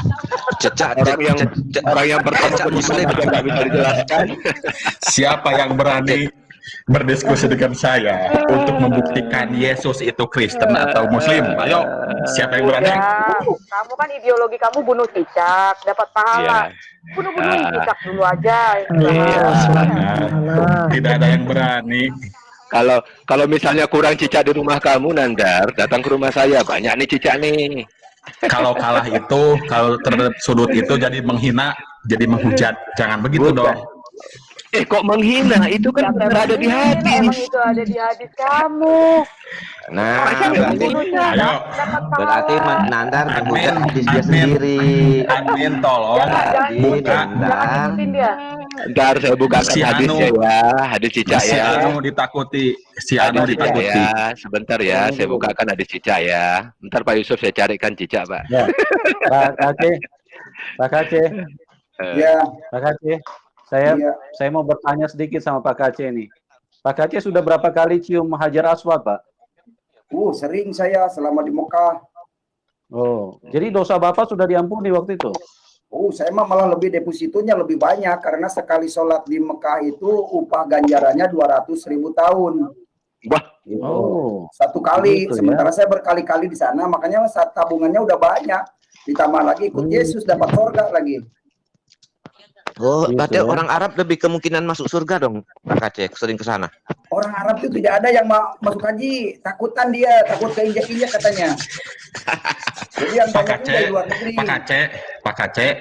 orang yang pertama Muslim aja nggak bisa dijelaskan. Siapa yang berani berdiskusi dengan saya untuk membuktikan Yesus itu Kristen atau Muslim? Ayo, siapa yang berani? Ya, kamu kan ideologi kamu bunuh cicak, dapat pahala. Bunuh-bunuhin cicak dulu aja. Tidak ada yang berani. Kalau misalnya kurang cicak di rumah kamu, Nandar, datang ke rumah saya, banyak nih cicak nih. Kalau kalah itu, kalau terhadap sudut itu jadi menghina, jadi menghujat. Jangan begitu dong. Kok menghina? Itu kan benar ada di hadis. Emang itu ada di hadis kamu. Nah, Berarti Nandar menghujat hadis dia sendiri. Admin tolong buka. Ntar saya bukakan hadisnya ya, hadis cicak Si ya. Anu ditakuti, si Anu Hadis cicak ditakuti. ya. Sebentar ya, saya bukakan hadis cicak ya. Bentar Pak Yusuf saya carikan cicak Pak. Ya. Pak Aceh. Ya. Pak Aceh. Saya mau bertanya sedikit sama Pak Aceh nih. Pak Aceh sudah berapa kali cium Hajar Aswad, Pak? Sering saya selama di Mekah. Oh, jadi dosa Bapak sudah diampuni waktu itu? Saya mah malah lebih depositonya lebih banyak karena sekali sholat di Mekah itu upah ganjarannya 200.000 tahun. Wah, satu kali. Gitu, Sementara saya berkali-kali di sana, makanya saat tabungannya udah banyak. Ditambah lagi ikut Yesus dapat surga lagi. Oh, berarti orang Arab lebih kemungkinan masuk surga dong, Pak Aceh, sering ke sana. Orang Arab itu tidak ada yang masuk haji, takutan dia, takut keinjak-injak katanya. Jadi yang banyak itu dari luar negeri. Pak Aceh.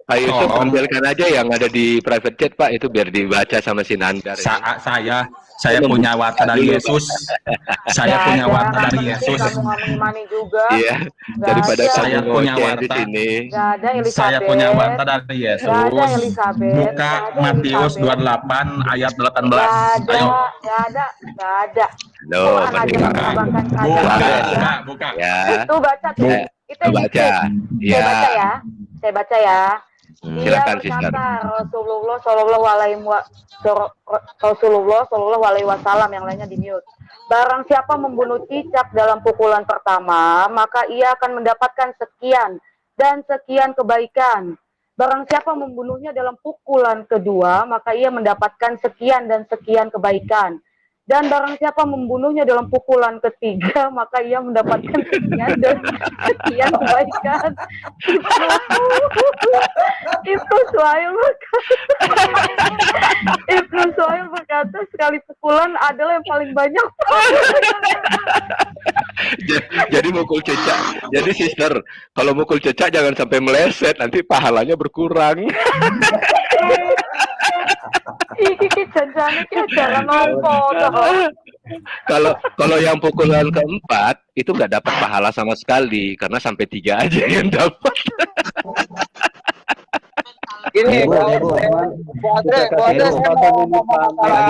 Pak Yusuf ambilkan aja yang ada di private chat Pak, itu biar dibaca sama si Nandar. Saya punya watta dari Yesus. Saya punya watta dari Yesus. Kamu nggak mengimani juga. Iya. Daripada saya punya di watta. sini. Gak ada Elizabeth. Saya punya watta dari Yesus. Gak ada Elizabeth. Buka Matius 28 ayat 18. Ayo. Gak ada. Loh, buka. Ya. Itu baca tuh. Itu baca. Ya. Saya baca ya. Silakan sister. Rasulullah Shallallahu Alaihi Wasallam, yang lainnya di mute. Barang siapa membunuh cicak dalam pukulan pertama, maka ia akan mendapatkan sekian dan sekian kebaikan. Barang siapa membunuhnya dalam pukulan kedua, maka ia mendapatkan sekian dan sekian kebaikan. Dan barang siapa membunuhnya dalam pukulan ketiga, maka ia mendapatkan sekian dan sekian kebaikan. Ibnu Suhail berkata, sekali pukulan adalah yang paling banyak. Jadi mukul cecak. Jadi sister, kalau mukul cecak jangan sampai meleset, nanti pahalanya berkurang. Kalau yang pukulan keempat itu nggak dapat pahala sama sekali karena sampai 3 aja yang dapat. Ini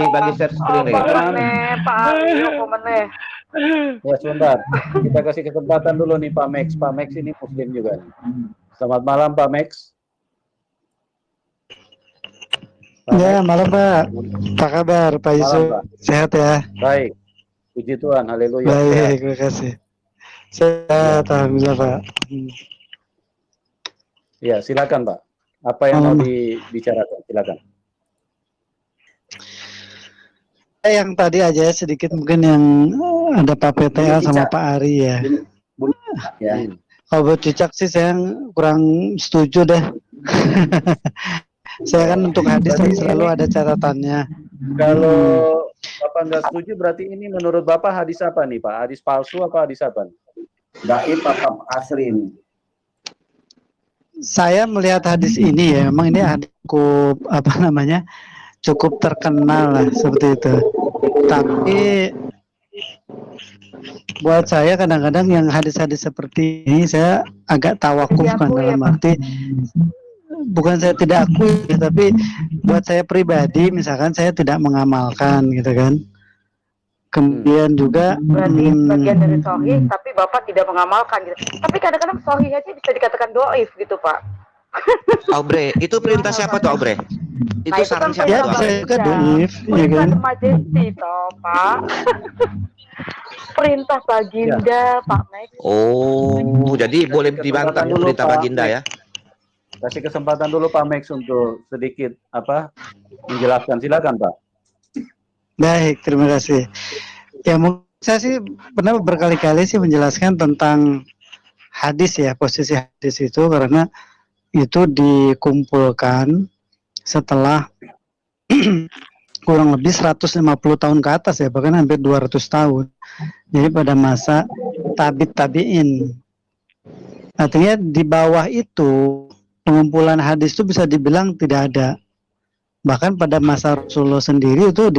bagi share screen Ya sebentar, kita kasih kesempatan dulu nih Pak Max. Pak Max ini Muslim juga. Selamat malam Pak Max. Ya, malam Pak. Apa kabar Pak Yusuf? Pak. Sehat ya? Baik. Puji Tuhan, haleluya. Baik, terima kasih. Sehat, alhamdulillah Pak. Ya, silakan Pak. Apa yang mau dibicarakan? Silakan. Yang tadi aja sedikit mungkin yang ada Pak PTL sama Pak Ari ya. Kalau buat cicak sih saya kurang setuju deh. Saya kan untuk hadis selalu ada catatannya. Kalau Bapak nggak setuju berarti ini menurut Bapak hadis apa nih Pak? Hadis palsu apa hadis apa? Dhaif apa asli ini? Saya melihat hadis ini ya, memang ini cukup cukup terkenal lah seperti itu. Tapi buat saya kadang-kadang yang hadis-hadis seperti ini saya agak tawakuf kan dalam arti bukan saya tidak akui, tapi buat saya pribadi misalkan saya tidak mengamalkan gitu kan. Kemudian juga berarti bagian dari sahih tapi Bapak tidak mengamalkan gitu. Tapi kadang-kadang sahih aja bisa dikatakan doif gitu Pak. Aubre, itu perintah siapa tuh Aubre? Itu saran siapa ya, tuh? saya juga doif, ya kan? Majesty toh Pak. Perintah baginda Pak Max. Oh, jadi boleh dibantah dulu, perintah Pak baginda ya? Kasih kesempatan dulu Pak Max untuk sedikit menjelaskan. Silakan Pak. Baik, terima kasih. Ya, saya sih pernah berkali-kali sih menjelaskan tentang hadis ya, posisi hadis itu karena itu dikumpulkan setelah kurang lebih 150 tahun ke atas ya, bahkan hampir 200 tahun. Jadi pada masa tabi'in. Artinya di bawah itu pengumpulan hadis itu bisa dibilang tidak ada. Bahkan pada masa Rasulullah sendiri itu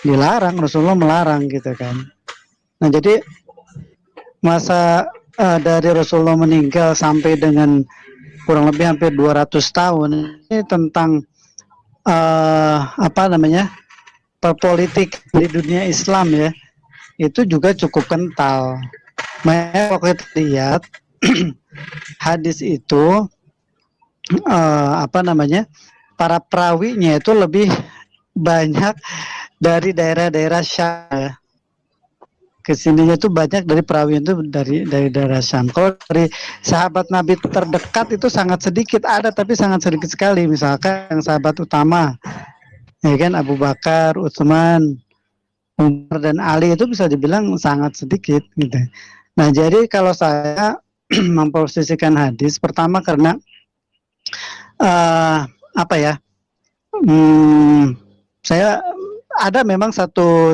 dilarang, Rasulullah melarang gitu kan. Nah jadi masa dari Rasulullah meninggal sampai dengan kurang lebih hampir 200 tahun ini tentang perpolitik di dunia Islam ya, itu juga cukup kental. Makanya waktu kita lihat hadis itu para perawinya itu lebih banyak dari daerah-daerah Syam ya. Kesininya tuh banyak dari perawi itu dari daerah Syam. Kalau dari sahabat Nabi terdekat itu sangat sedikit, ada tapi sangat sedikit sekali. Misalkan yang sahabat utama, ya kan, Abu Bakar, Utsman, Umar dan Ali itu bisa dibilang sangat sedikit gitu. Nah jadi kalau saya memposisikan hadis, pertama karena saya ada memang satu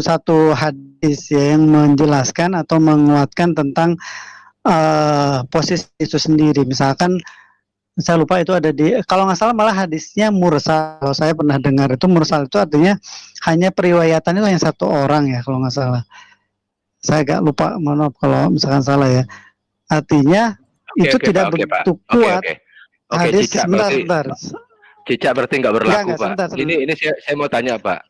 hadis yang menjelaskan atau menguatkan tentang posisi itu sendiri. Misalkan saya lupa itu ada di, kalau nggak salah malah hadisnya mursal. Kalau saya pernah dengar itu mursal itu artinya hanya periwayatan itu hanya satu orang ya kalau nggak salah. Saya agak lupa, mohon maaf kalau misalkan salah ya. Artinya itu tidak begitu kuat. Hadis sebentar. Cicak berarti nggak berlaku Pak. Sebentar. Ini saya mau tanya Pak.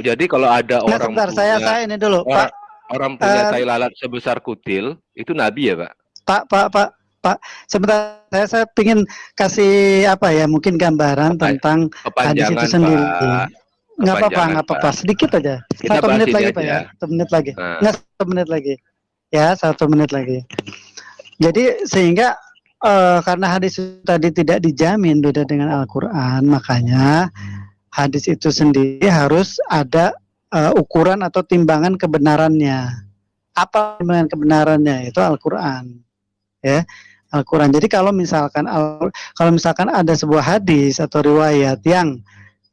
Jadi kalau ada orang sebentar, saya ini dulu Pak. Orang punya tai lalat sebesar kutil, itu Nabi ya Pak? Pak, sebentar, saya ingin kasih mungkin gambaran tentang hadis itu sendiri. Nggak apa-apa, sedikit aja. 1 menit lagi Pak ya, 1 menit lagi. Nggak, 1 menit lagi. Ya, 1 menit lagi. Jadi sehingga karena hadis tadi tidak dijamin beda dengan Al-Quran, makanya hadis itu sendiri harus ada ukuran atau timbangan kebenarannya. Apa timbangan kebenarannya? Itu Al-Quran. Ya, Al-Quran. Jadi kalau misalkan ada sebuah hadis atau riwayat yang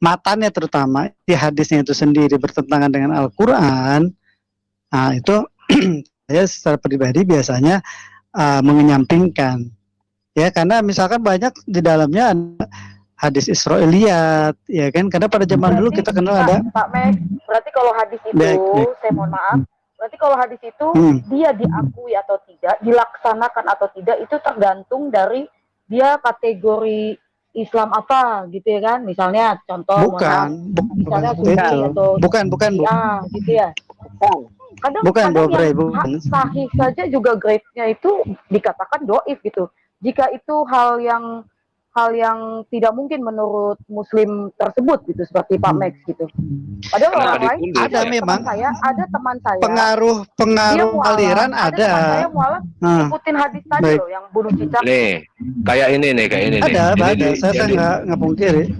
matanya terutama di hadisnya itu sendiri bertentangan dengan Al-Quran, nah itu saya secara pribadi biasanya mengenyampingkan. Ya, karena misalkan banyak di dalamnya ada hadis Israiliyat, ya kan? Karena pada zaman dulu kita kenal ada. Pak Max, berarti kalau hadis itu, saya mohon maaf, berarti kalau hadis itu dia diakui atau tidak, dilaksanakan atau tidak, itu tergantung dari dia kategori Islam apa, gitu ya kan? Misalnya contoh, misalnya Sunni atau bukan gitu ya. Kadang yang sahih saja juga grade-nya itu dikatakan doif gitu. Jika itu hal yang hal yang tidak mungkin menurut Muslim tersebut gitu, seperti Pak Max gitu. Padahal orang lain ada memang ada teman saya pengaruh aliran ada teman saya mualaf ikutin hadis tadi loh yang bunuh cicak. Nih, kayak ini nih. Ada. Saya nggak pungkiri.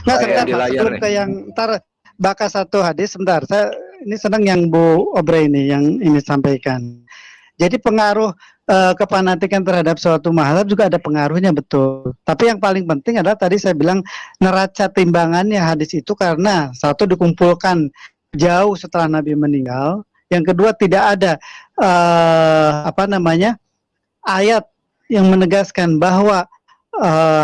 Nggak, sebentar Pak, sebelum ke yang ntar bakal satu hadis, sebentar. Saya ini senang yang Bu Obre yang ini sampaikan. Jadi pengaruh kefanatikan terhadap suatu mazhab juga ada pengaruhnya, betul. Tapi yang paling penting adalah tadi saya bilang neraca timbangannya hadis itu, karena satu dikumpulkan jauh setelah Nabi meninggal, yang kedua tidak ada ayat yang menegaskan bahwa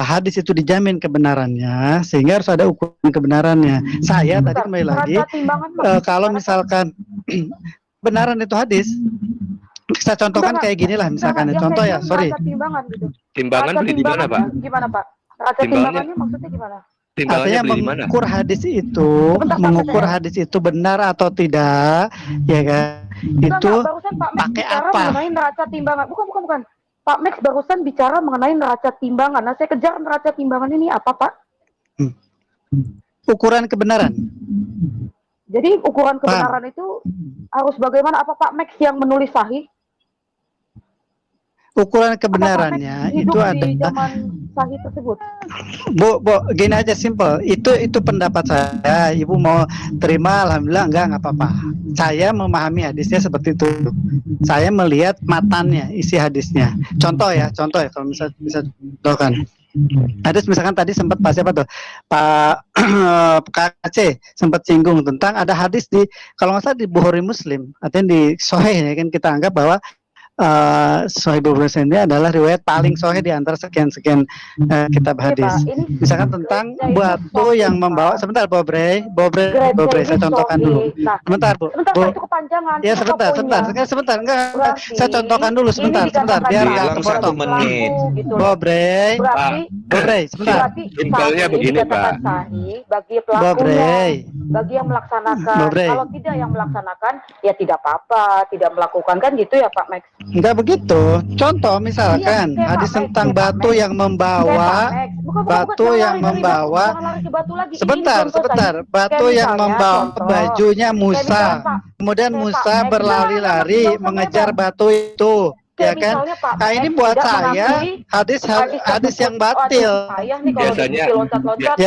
hadis itu dijamin kebenarannya, sehingga harus ada ukuran kebenarannya. Saya tadi kembali lagi, kalau misalkan benaran itu hadis, saya contohkan kayak gini lah, misalkan contoh ya, sorry. Timbangan itu di mana, Pak? Gimana, Pak? Neraca timbangannya maksudnya gimana? Artinya mengukur hadis itu, mengukur hadis itu benar atau tidak, ya kan? Itu pakai apa? Mengenai neraca timbangan. Bukan. Pak Max barusan bicara mengenai neraca timbangan. Nah, saya kejar neraca timbangan ini apa, Pak? Ukuran kebenaran. Jadi ukuran kebenaran itu harus bagaimana? Apa Pak Max yang menulis sahih? Ukuran kebenarannya itu ada di zaman sahih tersebut. Bu, gini aja simple. Itu pendapat saya. Ibu mau terima, alhamdulillah, nggak apa-apa. Saya memahami hadisnya seperti itu. Saya melihat matannya, isi hadisnya. Contoh ya kalau bisa contohkan. Hadis misalkan tadi sempat Pak KC sempat singgung tentang ada hadis di, kalau nggak salah di Bukhari Muslim, artinya di Sahih ya kan, kita anggap bahwa Sahih Bukhari ini adalah riwayat paling sahih di antara sekian-sekian kitab hadis. Misalkan tentang batu yang membawa, sebentar Bobre, saya contohkan dulu. Sebentar Bu. Itu kepanjangan. Ya sebentar, enggak. Saya contohkan dulu sebentar, biar nggak kepotong. Bobre, sebentar. Simpelnya begini, Pak. Bagi pelakunya, bagi yang melaksanakan. Kalau tidak yang melaksanakan, ya tidak apa-apa, tidak melakukan, kan gitu ya Pak Max. Enggak begitu. Contoh misalkan hadis tentang batu yang membawa sebentar, batu yang membawa bajunya Musa. Kemudian Musa berlari-lari mengejar batu itu. Ya kan? Nah ini buat saya hadis yang batil.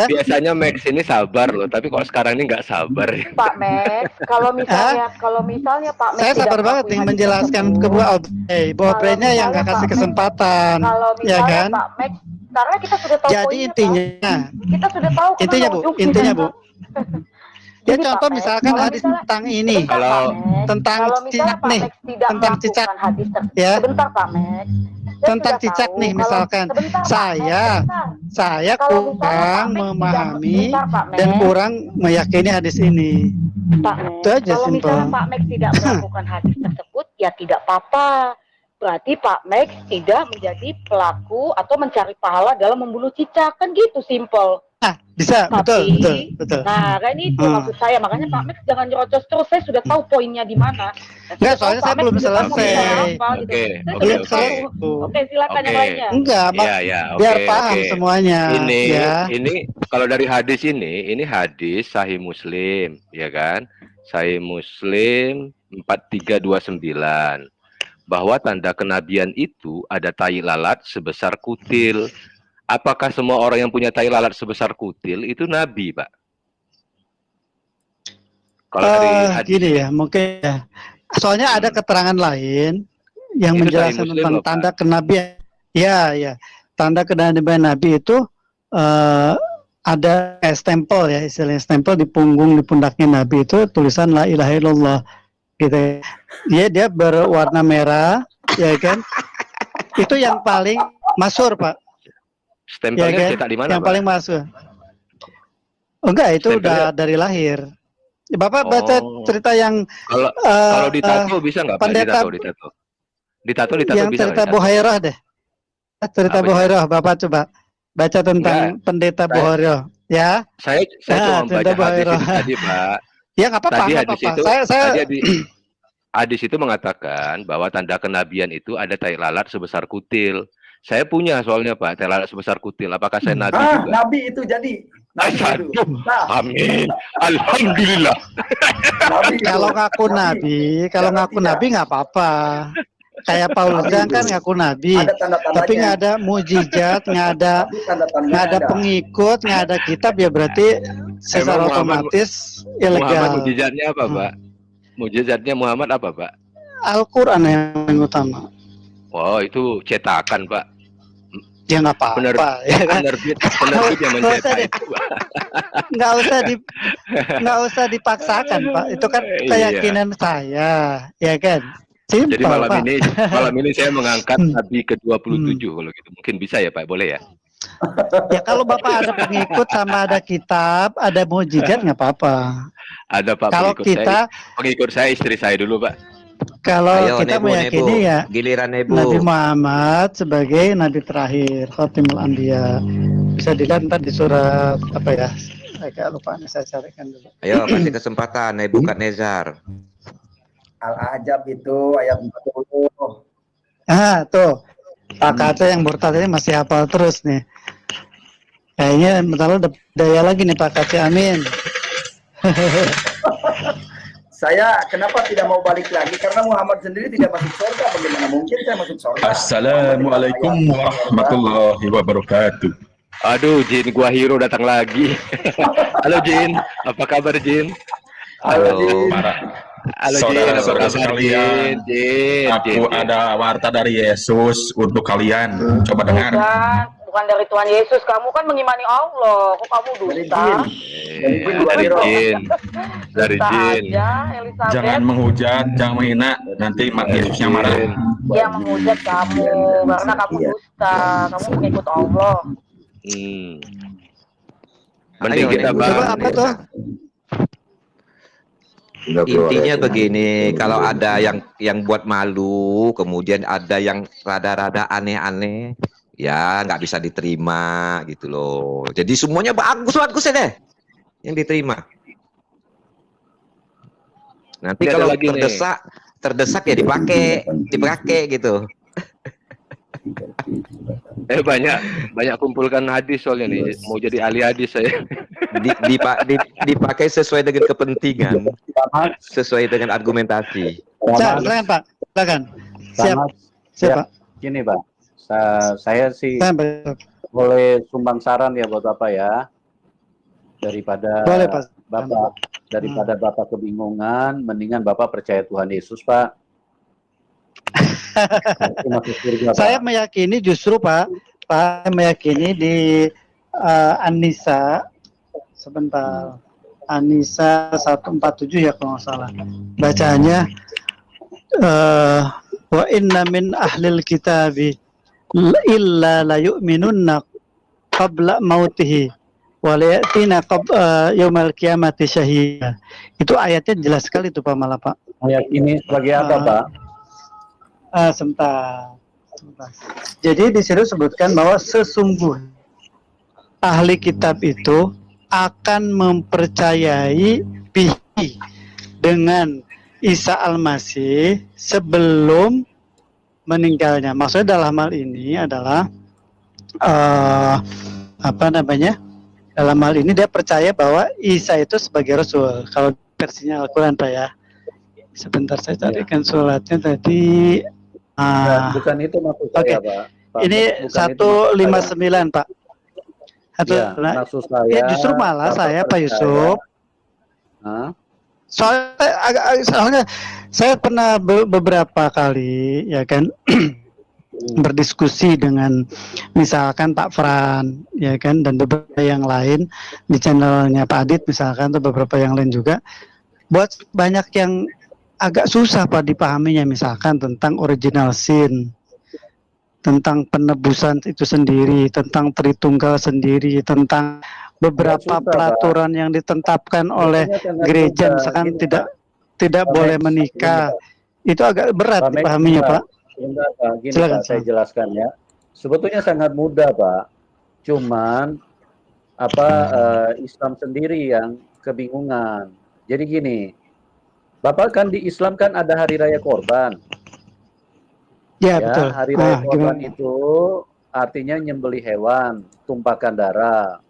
Biasanya Max ini sabar loh, tapi kok sekarang ini nggak sabar. Pak Max, kalau misalnya Pak Max saya sabar banget nih menjelaskan ke Bu Obrenya yang nggak kasih kesempatan, ya kan? Pak Max, karena kita sudah tahu. Jadi intinya Bu. Ya contoh misalkan hadis tentang ini, tentang cicak nih, tentang cicak, ya. Sebentar Pak Max. Tentang cicak nih misalkan, saya kurang memahami dan kurang meyakini hadis ini. Itu aja kalau simpel. misalnya Pak Max tidak melakukan hadis tersebut, ya tidak apa-apa. Berarti Pak Max tidak menjadi pelaku atau mencari pahala dalam membunuh cicak, kan gitu simpel. Bisa, betul. Nah, kan itu maksud saya. Makanya Pak Max jangan nyerocos terus. Saya sudah tahu poinnya di mana. Enggak, soalnya saya belum selesai. Oke, silakan yang lainnya. Enggak, biar paham semuanya. Ini kalau dari hadis ini hadis Sahih Muslim, ya kan? Sahih Muslim 4329. Bahwa tanda kenabian itu ada tai lalat sebesar kutil. Apakah semua orang yang punya tai lalat sebesar kutil itu nabi, Pak? Kalau dari hadis gini ya, mungkin ya. Soalnya ada keterangan lain yang itu menjelaskan tentang tanda kenabian. Ya. Tanda kenabian Nabi itu ada stempel ya, istilahnya stempel di punggung, di pundaknya Nabi itu tulisan la ilaha illallah gitu. Dia berwarna merah, ya kan? Itu yang paling masyhur, Pak. Stempelnya ya kan? cetak di mana, yang Pak? paling masuk. Enggak, itu udah dari lahir. Bapak baca cerita yang kalau ditato bisa nggak, Pak? Ditato yang bisa cerita Buhairah deh. Cerita Buhairah, Bapak coba baca tentang pendeta Buhairah, ya. Saya cuma baca hadis itu tadi, Pak. Ya nggak apa-apa. Hadis itu mengatakan bahwa tanda kenabian itu ada tai lalat sebesar kutil. Saya punya soalnya Pak, teladan sebesar kutil. Apakah saya nabi juga? Nabi itu jadi. Nabi itu. Nah, Amin. Alhamdulillah. Nabi itu. Kalau ngaku nabi, nggak apa-apa. Kayak Paulus kan ngaku nabi, Ada tanda-tandanya. tapi nggak ada mujizat, nggak ada pengikut, nggak ada kitab, ya berarti secara otomatis Muhammad ilegal. mujizatnya apa Pak? Mujizatnya Muhammad apa Pak? Al-Quran yang utama. Oh itu cetakan Pak. Ya nggak apa-apa. Ya kan? Penerbit yang mencetak itu Pak. Nggak usah dipaksakan Pak. Itu kan keyakinan saya, ya kan. Simpel, Jadi malam Pak. ini saya mengangkat Nabi ke-27 kalau gitu. Mungkin bisa ya Pak, boleh ya? Ya kalau Bapak ada pengikut sama ada kitab, ada mujizat nggak apa-apa. Ada Pak Kalau pengikut saya istri saya dulu Pak. Kalau Ayo, kita Nebu, meyakini Nebu. ya Giliran Nebu. Nabi Muhammad sebagai Nabi terakhir, Khatimul Anbiya. Bisa dilihat ntar di surat apa ya? Agak lupa nih, saya carikan dulu. Ayo kasih kesempatan Nebukadnezar. Al-Ahzab itu ayat 40. Tuh. Pak Kace yang murtad ini masih hafal terus nih. Kayaknya bentar lo daya lagi nih Pak Kace, amin. Saya kenapa tidak mau balik lagi? Karena Muhammad sendiri tidak masuk surga. Bagaimana mungkin saya masuk surga? Assalamualaikum warahmatullahi wabarakatuh. Aduh, Jin Gua Hiro datang lagi. Halo Jin, apa kabar Jin? Halo para Halo saudara-saudara sekalian. Jin. Aku ada warta dari Yesus untuk kalian. Coba dengar. Bukan dari Tuhan Yesus. Kamu kan mengimani Allah. Kok kamu dusta? Dari Jin. Jangan menghujat, jangan menghina. Nanti Yesusnya marah. Dia menghujat kamu karena kamu dusta. Kamu mengikut Allah. Mending kita bahas. Apa tuh? Intinya begini, kalau ada yang buat malu, kemudian ada yang rada-rada aneh-aneh, ya nggak bisa diterima gitu loh. Jadi semuanya bagus-bagus ya deh yang diterima. Nanti kalau terdesak ya dipakai gitu. Banyak kumpulkan hadis soalnya nih, mau jadi ahli hadis saya. Dipakai sesuai dengan kepentingan, sesuai dengan argumentasi. Silakan Pak, silakan. Siap Pak. Gini Pak, saya sih boleh sumbang saran ya buat Bapak ya. Daripada boleh, Pak. Bapak kebingungan, mendingan Bapak percaya Tuhan Yesus Pak. Saya meyakini justru Pak meyakini di An-Nisa sebentar, An-Nisa 147 ya kalau nggak salah bacaannya, wa inna min ahlil kitabi illa la yu'minunna qabla mautihi wa la yatina yaumal qiyamati syahida. Itu ayatnya jelas sekali itu Pak malah Pak. Ayat ini sebagai apa Pak? Sebentar. Jadi di sini disebutkan bahwa sesungguhnya ahli kitab itu akan mempercayai bihi dengan Isa Al-Masih sebelum meninggalnya. Maksudnya dalam hal ini adalah dalam hal ini dia percaya bahwa Isa itu sebagai Rasul. Kalau versinya Al-Quran Pak ya. Sebentar saya carikan suratnya tadi. Bukan itu maksud saya Pak. Ini 159 Pak. Maksud saya. Justru malah saya Pak Yusuf. Soalnya saya pernah beberapa kali ya kan berdiskusi dengan misalkan Pak Fran ya kan dan beberapa yang lain di channelnya Pak Adit misalkan atau beberapa yang lain juga, buat banyak yang agak susah Pak dipahaminya, misalkan tentang original sin, tentang penebusan itu sendiri, tentang Tritunggal sendiri, tentang beberapa peraturan yang ditetapkan oleh gereja, misalkan tidak boleh menikah. Itu agak berat dipahaminya Pak. Gini Pak, saya jelaskan ya. Sebetulnya sangat mudah Pak. Cuman Islam sendiri yang kebingungan. Jadi gini, Bapak kan di Islam kan ada hari raya korban. Ya betul. Hari raya korban itu artinya nyembeli hewan, tumpahkan darah.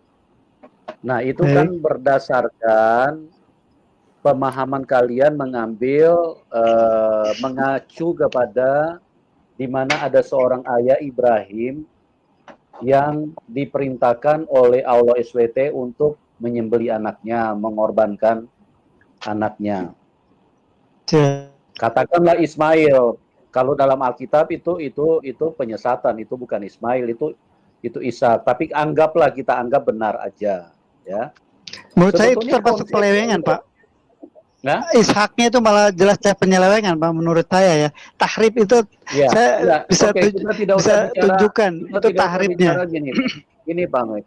Nah, itu kan berdasarkan pemahaman kalian mengambil mengacu kepada di mana ada seorang ayah Ibrahim yang diperintahkan oleh Allah SWT untuk menyembeli anaknya, mengorbankan anaknya. Katakanlah Ismail. Kalau dalam Alkitab itu penyesatan, itu bukan Ismail, itu Ishak. Tapi kita anggap benar aja, ya. Menurut saya itu termasuk pelewengan, Pak. Nah, Ishaknya itu malah jelas penyelewengan, Pak, menurut saya ya. Tahrib itu saya bisa tunjukkan itu tahribnya. Gini Bang,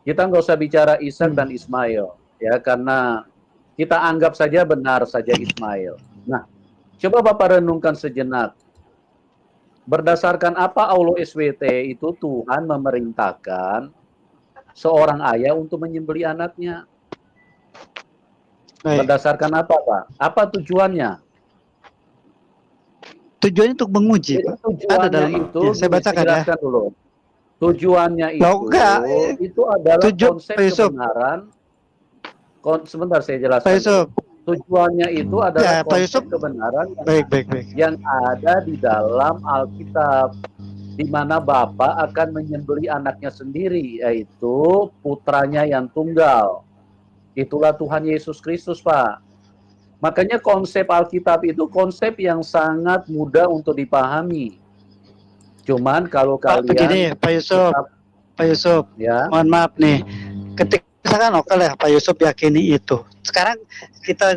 kita nggak usah bicara Ishak dan Ismail, ya, karena kita anggap saja benar saja Ismail. Nah, coba Bapak renungkan sejenak. Berdasarkan apa Allah SWT itu Tuhan memerintahkan seorang ayah untuk menyembeli anaknya? Berdasarkan apa, Pak? Apa tujuannya? Tujuannya untuk menguji, Pak. Ada dalam itu, ya, saya bacakan ya. Dulu. Tujuannya itu adalah konsep kebenaran. Sebentar saya jelaskan. Pak Yusuf. Tujuannya itu adalah konsep kebenaran yang ada di dalam Alkitab, di mana Bapa akan menyembeli anaknya sendiri, yaitu putranya yang tunggal. Itulah Tuhan Yesus Kristus, Pak. Makanya konsep Alkitab itu konsep yang sangat mudah untuk dipahami. Cuman kalau kalian... Begini, Pak Yusuf, ya. Mohon maaf nih, ketika misalkan oke lah Pak Yusuf yakini itu. Sekarang kita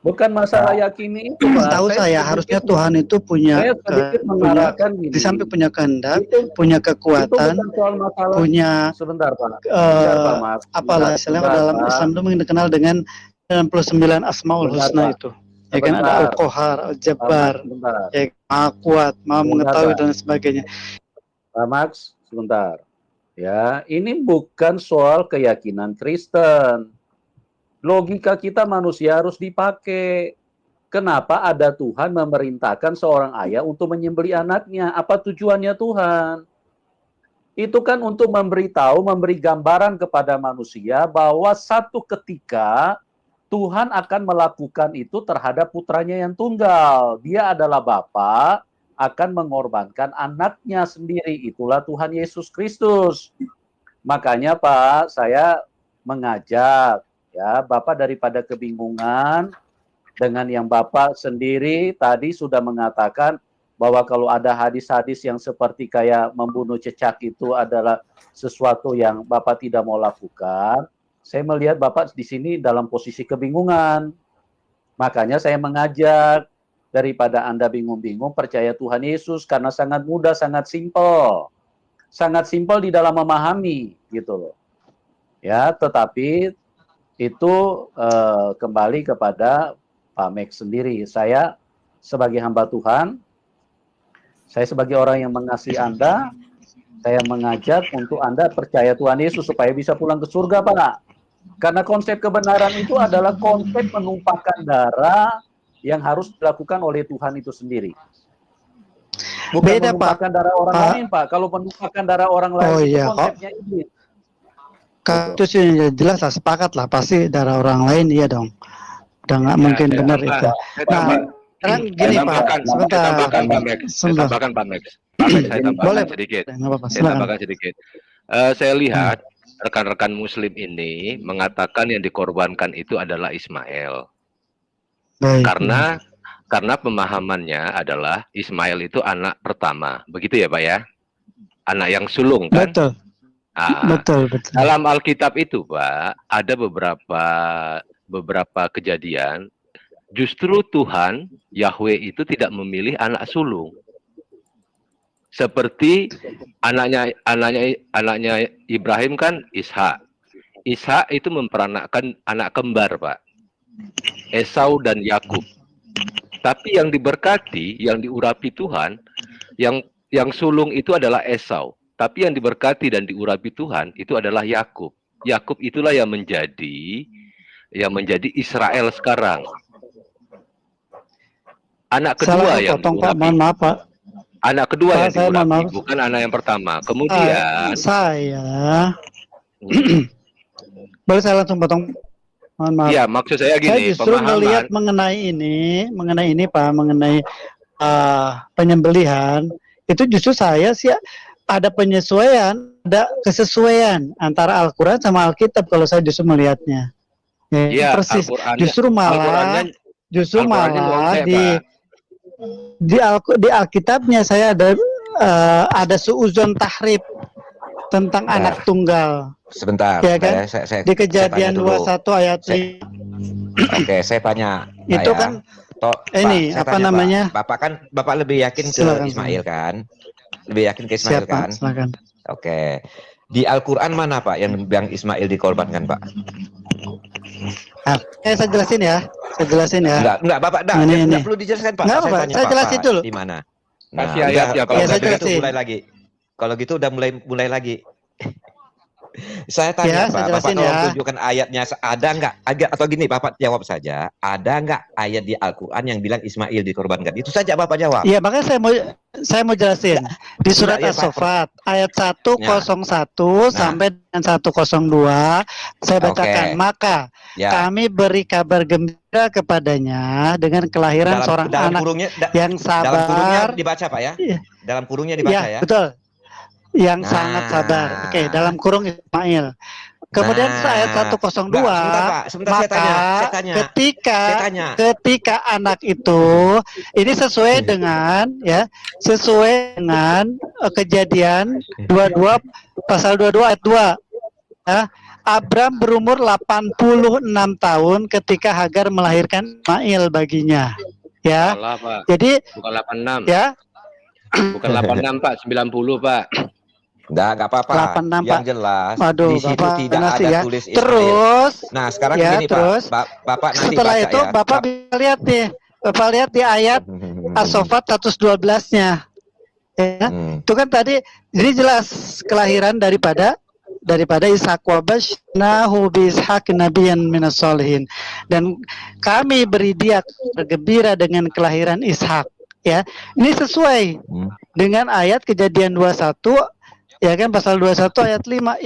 bukan masalah yakini itu, Pak. Tahu saya harusnya Tuhan itu punya di samping punya kehendak, punya kekuatan, punya sebentar Pak. Apalah istilahnya dalam Islam itu dikenal dengan 99 Asmaul Husna itu. Ya kan ada Al-Qahar, Al-Jabbar, ya, Maha Kuat, Maha Mengetahui dan sebagainya. Pak Max, sebentar. Ya, ini bukan soal keyakinan Kristen. Logika kita manusia harus dipakai. Kenapa ada Tuhan memerintahkan seorang ayah untuk menyembeli anaknya? Apa tujuannya Tuhan? Itu kan untuk memberitahu, memberi gambaran kepada manusia bahwa satu ketika Tuhan akan melakukan itu terhadap putranya yang tunggal. Dia adalah Bapa, akan mengorbankan anaknya sendiri. Itulah Tuhan Yesus Kristus. Makanya Pak, saya mengajak ya Bapak daripada kebingungan dengan yang Bapak sendiri tadi sudah mengatakan bahwa kalau ada hadis-hadis yang seperti kayak membunuh cecak itu adalah sesuatu yang Bapak tidak mau lakukan. Saya melihat Bapak di sini dalam posisi kebingungan. Makanya saya mengajak daripada Anda bingung-bingung, percaya Tuhan Yesus karena sangat mudah, sangat simpel. Sangat simpel di dalam memahami gitu loh. Ya, tetapi itu kembali kepada Pak Max sendiri. Saya sebagai hamba Tuhan, saya sebagai orang yang mengasihi Anda, saya mengajak untuk Anda percaya Tuhan Yesus supaya bisa pulang ke surga, Pak. Karena konsep kebenaran itu adalah konsep menumpahkan darah yang harus dilakukan oleh Tuhan itu sendiri. Bukan beda, menumpahkan Pak. darah orang lain, Pak. Kalau menumpahkan darah orang lain itu konsepnya iblis. Itu sih jelas lah, sepakat lah. Pasti darah orang lain, iya dong. Udah nggak mungkin benar itu. Nah, sekarang gini Pak, sebentar. Saya tambahkan Pak Max. Saya tambahkan sedikit. Saya tambahkan sedikit. Saya lihat rekan-rekan Muslim ini mengatakan yang dikorbankan itu adalah Ismail. Karena pemahamannya adalah Ismail itu anak pertama, begitu ya Pak ya? Anak yang sulung kan? Betul. Betul. Dalam Alkitab itu Pak, ada beberapa kejadian justru Tuhan Yahweh itu tidak memilih anak sulung. Seperti anaknya Ibrahim kan Ishak. Ishak itu memperanakkan anak kembar, Pak. Esau dan Yakub. Tapi yang diberkati, yang diurapi Tuhan, yang sulung itu adalah Esau. Tapi yang diberkati dan diurapi Tuhan itu adalah Yakub. Yakub itulah yang menjadi Israel sekarang. Anak kedua yang diurapi. Mohon maaf, Pak. Anak kedua Pak, yang saya mohon diurapi, maaf. bukan anak yang pertama. Kemudian Saya boleh saya langsung potong? Mohon maaf. ya maksud saya Saya gini, justru melihat pemahaman mengenai ini Pak, mengenai penyembelihan itu justru saya sih ada penyesuaian, ada kesesuaian antara Al-Quran sama Alkitab kalau saya justru melihatnya. Ya, ya persis. Al-Qurannya, Justru malah nuansa ya, Pak. di Alkitabnya saya ada suuzon tahrib tentang Bentar. anak tunggal. Sebentar, Ya kan? saya Di Kejadian tanya dulu. 21 ayat Oke, saya tanya. itu Pak, kan Pak, ini saya apa tanya, namanya? Bapak lebih yakin ke Silakan, Ismail kan? Lebih yakin ke Ismail Siap, kan? Pak, silakan. Oke. Di Al-Quran mana Pak yang Ismail dikorbankan Pak? Nah, saya jelasin ya. Saya jelasin ya. Enggak Bapak, enggak perlu dijelaskan Pak. Enggak apa, tanya, saya jelasin Pak, dulu. di mana? Kasih ayatnya, kalau Ya, saya gitu jelasin. mulai lagi. Kalau gitu udah mulai lagi. Saya tanya Ya, Pak, saya Bapak jelasin kalau ya. tunjukkan ayatnya ada nggak? Atau gini, Bapak jawab saja. Ada nggak ayat di Al-Quran yang bilang Ismail dikorbankan? Itu saja Bapak jawab. Iya, makanya saya mau jelasin. Di surat Enggak, ya, Pak. As-Saffat ayat 101 sampai dengan 102 saya bacakan. Oke. Maka Ya. kami beri kabar gembira kepadanya dengan kelahiran seorang dalam anak kurungnya, yang dalam kurungnya sabar. dibaca Pak ya? Iya. Dalam kurungnya dibaca ya? Betul. Yang Nah. sangat sabar. Oke, dalam kurung Ismail. Kemudian ayat 102, sebentar, saya tanya. ketika anak itu ini sesuai dengan Kejadian 22 pasal 22 ayat 2. Ya, Abram berumur 86 tahun ketika Hagar melahirkan Ismail baginya. Ya. Salah, Pak. Jadi bukan 86. Ya. Bukan 86, Pak, 90, Pak. Enggak apa-apa. 86, Yang Pak. jelas Waduh, di situ Bapak tidak nasi ada ya. tulis Ismail. Terus, Nah, sekarang ya, gini terus, Pak. Bapak nanti setelah baca itu ya. Bapak bisa lihat nih. Bapak lihat di ayat As-Saffat 112-nya. Ya. Itu kan tadi jadi jelas kelahiran daripada Ishak wa basynahu bi Ishaq nabiyyan minas sholihin. Dan kami beri dia bergembira dengan kelahiran Ishak. Ya, ini sesuai dengan ayat Kejadian 21 ya kan, pasal 21 ayat 5.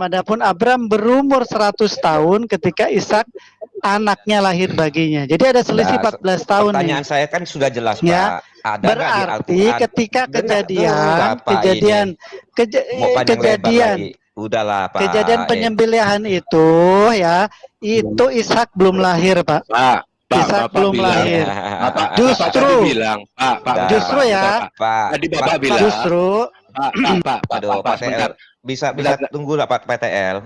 Adapun Abram berumur 100 tahun ketika Ishak anaknya lahir baginya. Jadi ada selisih 14 tahun. Pertanyaan saya kan sudah jelas ya, Pak. Ada berarti ketika kejadian udahlah Pak. Kejadian penyembelihan itu ya, itu Ishak belum lahir, Pak. Ishak belum lahir. Justru ya. Tadi Bapak bilang. Justru Pak, PTL. Bisa tunggu lah Pak PTL.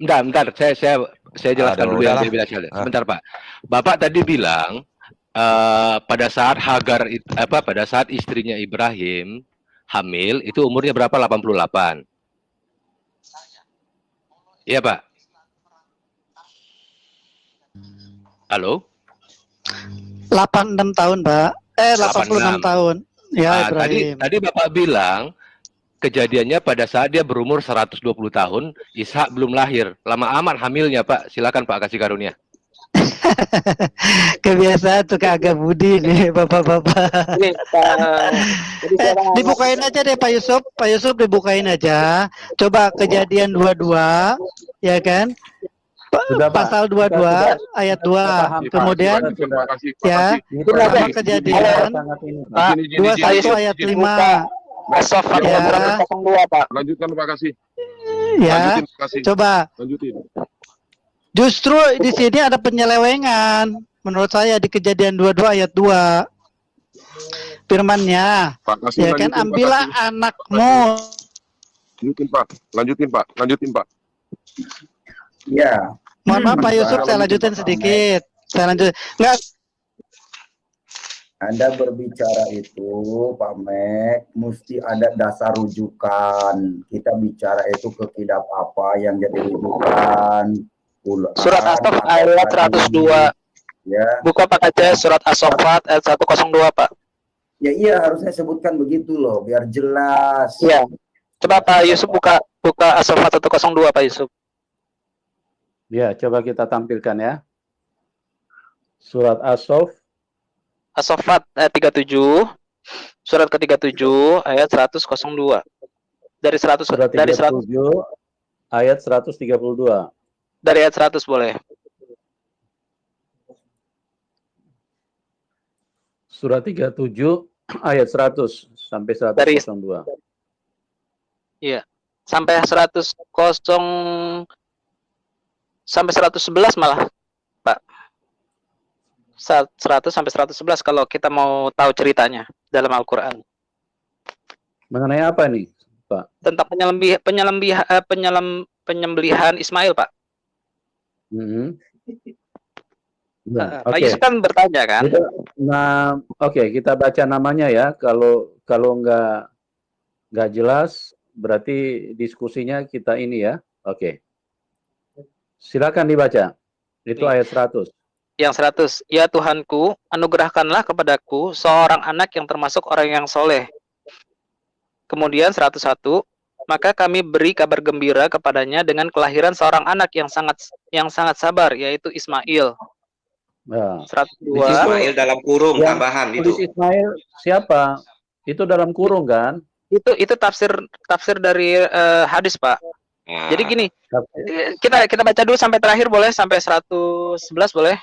Bentar, saya jelaskan dulu yang saya bilang. Sebentar, Pak. Bapak tadi bilang pada saat pada saat istrinya Ibrahim hamil itu umurnya berapa? 88. Iya, Pak. Halo? 86 tahun, Pak. 86 tahun. Ya, Ibrahim. Tadi Bapak bilang kejadiannya pada saat dia berumur 120 tahun, Ishak belum lahir. Lama amat hamilnya, Pak. Silakan Pak kasih karunia. Kebiasaan tuh agak budi nih Bapak-bapak. Dibukain aja deh Pak Yusuf. Pak Yusuf dibukain aja. Coba Kejadian 22 ya kan? Pasal 22 ayat 2. Kemudian ya, sama Kejadian 21 ayat 5. As-Saffat ya. 102, Pak. Lanjutkan Pak Kasih. Ya. Lanjutin, Pak Kasih. Coba. Lanjutin. Justru di sini ada penyelewengan menurut saya di Kejadian 22 ayat 2. Firman-Nya, ya kan, ambillah anakmu. Lanjutin Pak. Iya. Mohon maaf Pak Yusuf, saya lanjutin sedikit. Enggak. Anda berbicara itu, Pak Mek, mesti ada dasar rujukan. Kita bicara itu ke kitab apa yang jadi rujukan. Surat As-Saffat ayat 102. Ya. Buka Pak aja surat As-Saffat ayat 102, Pak. Ya iya, harusnya sebutkan begitu loh, biar jelas. Iya. Coba Pak Yusuf buka As-Saffat 102, Pak Yusuf. Ya, coba kita tampilkan ya. Surat As-Saffat ayat 37 Surat ke-37 ayat 102. Dari 100 Surat dari 100 37 ayat 132. dari ayat 100 boleh. Surat 37 ayat 100 sampai 102. Iya. Sampai 111 malah, Pak. 100 sampai 111 kalau kita mau tahu ceritanya dalam Al-Qur'an. Mengenai apa nih, Pak? Tentang penyembelihan Ismail, Pak. Nah, Pak Yusuf kan bertanya kan. Nah, kita baca namanya ya. Kalau nggak jelas, berarti diskusinya kita ini ya. Oke. Silakan dibaca. Itu ayat 100. Yang 100, ya Tuhanku, anugerahkanlah kepadaku seorang anak yang termasuk orang yang soleh. Kemudian 101, maka kami beri kabar gembira kepadanya dengan kelahiran seorang anak yang sangat sabar, yaitu Ismail. Nah, 102. Ismail dalam kurung tambahan itu. Ismail siapa? Itu dalam kurung kan? Itu tafsir dari hadis, Pak. Jadi gini, kita baca dulu sampai terakhir boleh, sampai 111 boleh?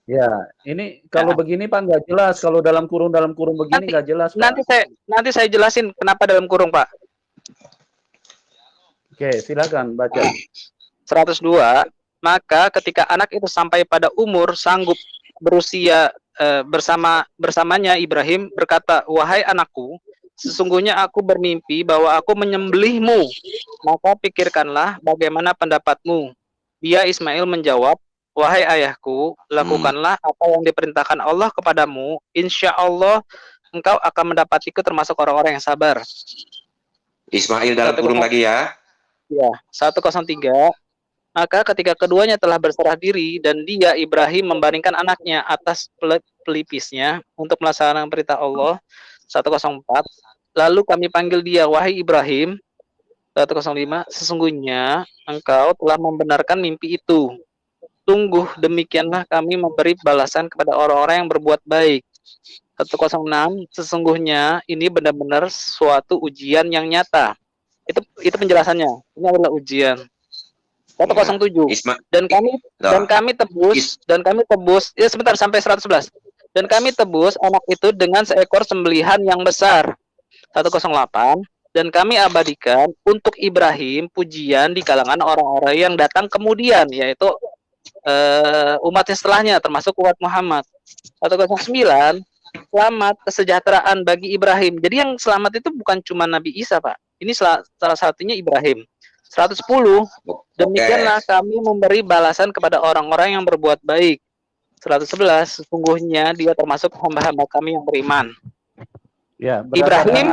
Ya, ini kalau begini Pak nggak jelas. Kalau dalam kurung begini nggak jelas, Pak. Nanti saya jelasin kenapa dalam kurung, Pak. Oke, silakan baca. 102. Maka ketika anak itu sampai pada umur sanggup berusia bersamanya, Ibrahim berkata, wahai anakku, sesungguhnya aku bermimpi bahwa aku menyembelihmu. Maka pikirkanlah bagaimana pendapatmu. Dia Ismail menjawab, wahai ayahku, lakukanlah apa yang diperintahkan Allah kepadamu. Insya Allah engkau akan mendapatiku termasuk orang-orang yang sabar. Ismail dalam kurung lagi ya. Ya, 103. Maka ketika keduanya telah berserah diri dan dia Ibrahim membaringkan anaknya atas pelipisnya untuk melaksanakan perintah Allah. 104. Lalu kami panggil dia, wahai Ibrahim. 105. Sesungguhnya engkau telah membenarkan mimpi itu. Sungguh demikianlah kami memberi balasan kepada orang-orang yang berbuat baik. 106. Sesungguhnya ini benar-benar suatu ujian yang nyata. Itu penjelasannya. Ini adalah ujian. 107. Dan kami tebus ya sebentar sampai 111. Dan kami tebus anak itu dengan seekor sembelihan yang besar. 108. Dan kami abadikan untuk Ibrahim pujian di kalangan orang-orang yang datang kemudian, yaitu umatnya setelahnya, termasuk umat Muhammad. 109. Selamat kesejahteraan bagi Ibrahim. Jadi yang selamat itu bukan cuma Nabi Isa, Pak. Ini salah satunya Ibrahim. 110. Demikianlah kami memberi balasan kepada orang-orang yang berbuat baik. 111. Sesungguhnya dia termasuk hamba-hamba kami yang beriman. Ya, Ibrahim.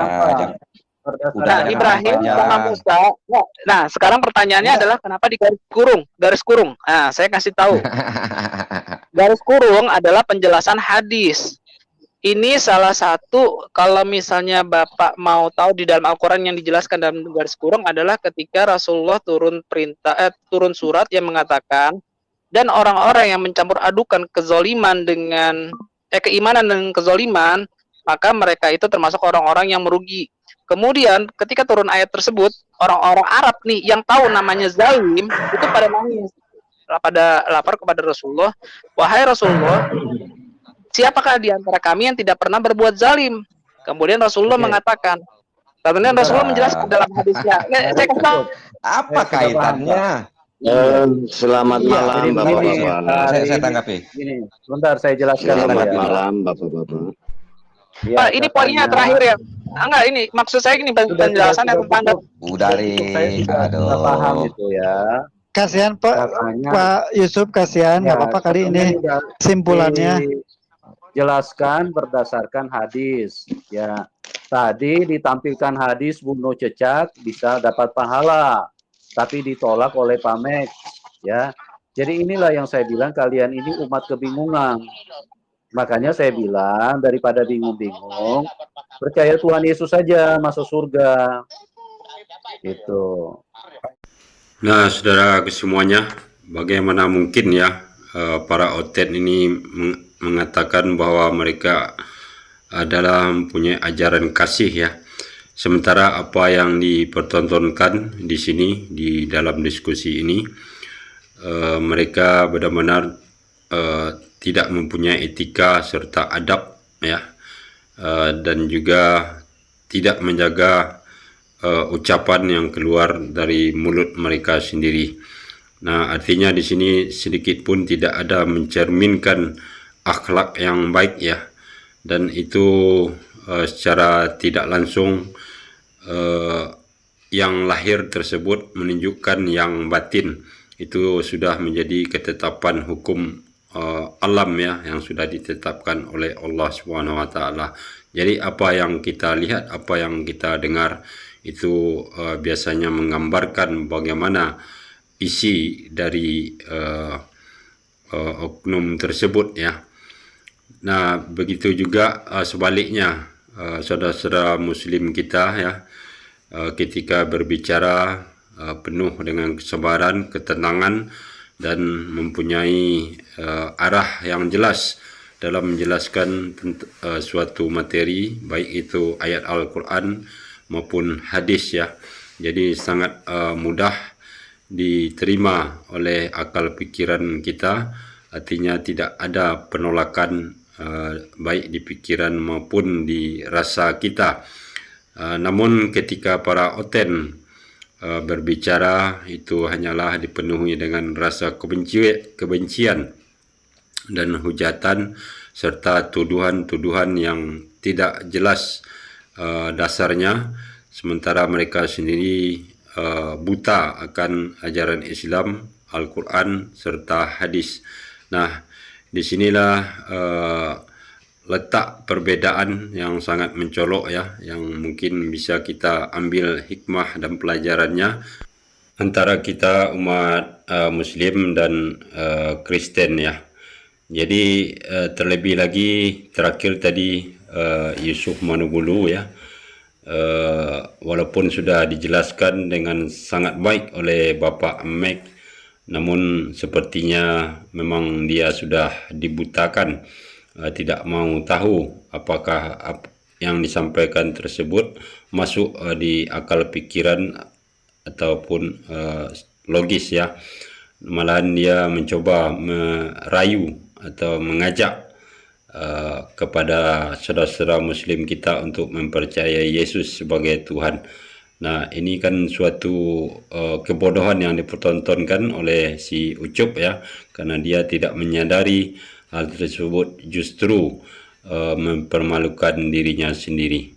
Ibrahim sama Musa. Nah, sekarang pertanyaannya adalah kenapa di garis kurung? Nah, saya kasih tahu. Garis kurung adalah penjelasan hadis. Ini salah satu, kalau misalnya Bapak mau tahu di dalam Al-Quran yang dijelaskan dalam garis kurung adalah ketika Rasulullah turun surat yang mengatakan, dan orang-orang yang mencampur adukan kezoliman dengan keimanan dengan kezoliman, maka mereka itu termasuk orang-orang yang merugi. Kemudian ketika turun ayat tersebut, orang-orang Arab nih yang tahu namanya zalim itu pada nangis, pada lapor kepada Rasulullah, wahai Rasulullah, siapakah di antara kami yang tidak pernah berbuat zalim? Kemudian Rasulullah mengatakan, kemudian Rasulullah menjelaskan dalam hadisnya. Saya kasih tahu. Apa kaitannya? Selamat malam, Bapak-Bapak. Saya tanggapi. Ini, sebentar saya jelaskan. Selamat malam, Bapak-Bapak. Ya, Pak, ini poinnya terakhir ya. Enggak, ini maksud saya ini penjelasan yang tentang udah paham itu ya. Kasihan Pak Yusuf, kasihan, nggak apa-apa kali ini simpulannya. Jelaskan berdasarkan hadis. Ya, tadi ditampilkan hadis bunuh cecak bisa dapat pahala, tapi ditolak oleh Pamek. Ya, jadi inilah yang saya bilang kalian ini umat kebingungan. Makanya saya bilang daripada bingung-bingung, percaya Tuhan Yesus saja masuk surga. Gitu. Nah, saudara semuanya, bagaimana mungkin ya para otet ini mengatakan bahwa mereka dalam punya ajaran kasih ya. Sementara apa yang dipertontonkan di sini di dalam diskusi ini, mereka benar-benar tidak mempunyai etika serta adab ya, dan juga tidak menjaga ucapan yang keluar dari mulut mereka sendiri. Nah, artinya di sini sedikit pun tidak ada mencerminkan akhlak yang baik ya, dan itu secara tidak langsung yang lahir tersebut menunjukkan yang batin. Itu sudah menjadi ketetapan hukum alam ya, yang sudah ditetapkan oleh Allah Subhanahu wa taala. Jadi apa yang kita lihat, apa yang kita dengar itu biasanya menggambarkan bagaimana isi dari oknum tersebut ya. Nah, begitu juga sebaliknya, saudara-saudara muslim kita ya, ketika berbicara penuh dengan kesabaran, ketenangan, dan mempunyai arah yang jelas dalam menjelaskan suatu materi, baik itu ayat Al-Quran maupun hadis ya. Jadi sangat mudah diterima oleh akal pikiran kita, artinya tidak ada penolakan baik di pikiran maupun di rasa kita. Namun ketika para oten berbicara, itu hanyalah dipenuhi dengan rasa kebencian dan hujatan serta tuduhan-tuduhan yang tidak jelas dasarnya, sementara mereka sendiri buta akan ajaran Islam, Al-Quran serta hadis. Nah, disinilah letak perbedaan yang sangat mencolok ya, yang mungkin bisa kita ambil hikmah dan pelajarannya antara kita umat Muslim dan Kristen ya. Jadi terlebih lagi terakhir tadi Yusuf Manugulu ya, walaupun sudah dijelaskan dengan sangat baik oleh Bapak Mek, namun sepertinya memang dia sudah dibutakan, tidak mau tahu apakah yang disampaikan tersebut masuk di akal pikiran ataupun logis ya. Malahan dia mencoba merayu atau mengajak kepada saudara-saudara muslim kita untuk mempercayai Yesus sebagai Tuhan. Nah, ini kan suatu kebodohan yang dipertontonkan oleh si Ucup ya, karena dia tidak menyadari hal tersebut justru mempermalukan dirinya sendiri.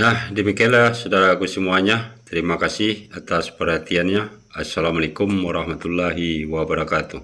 Nah, demikianlah saudaraku semuanya. Terima kasih atas perhatiannya. Assalamualaikum warahmatullahi wabarakatuh.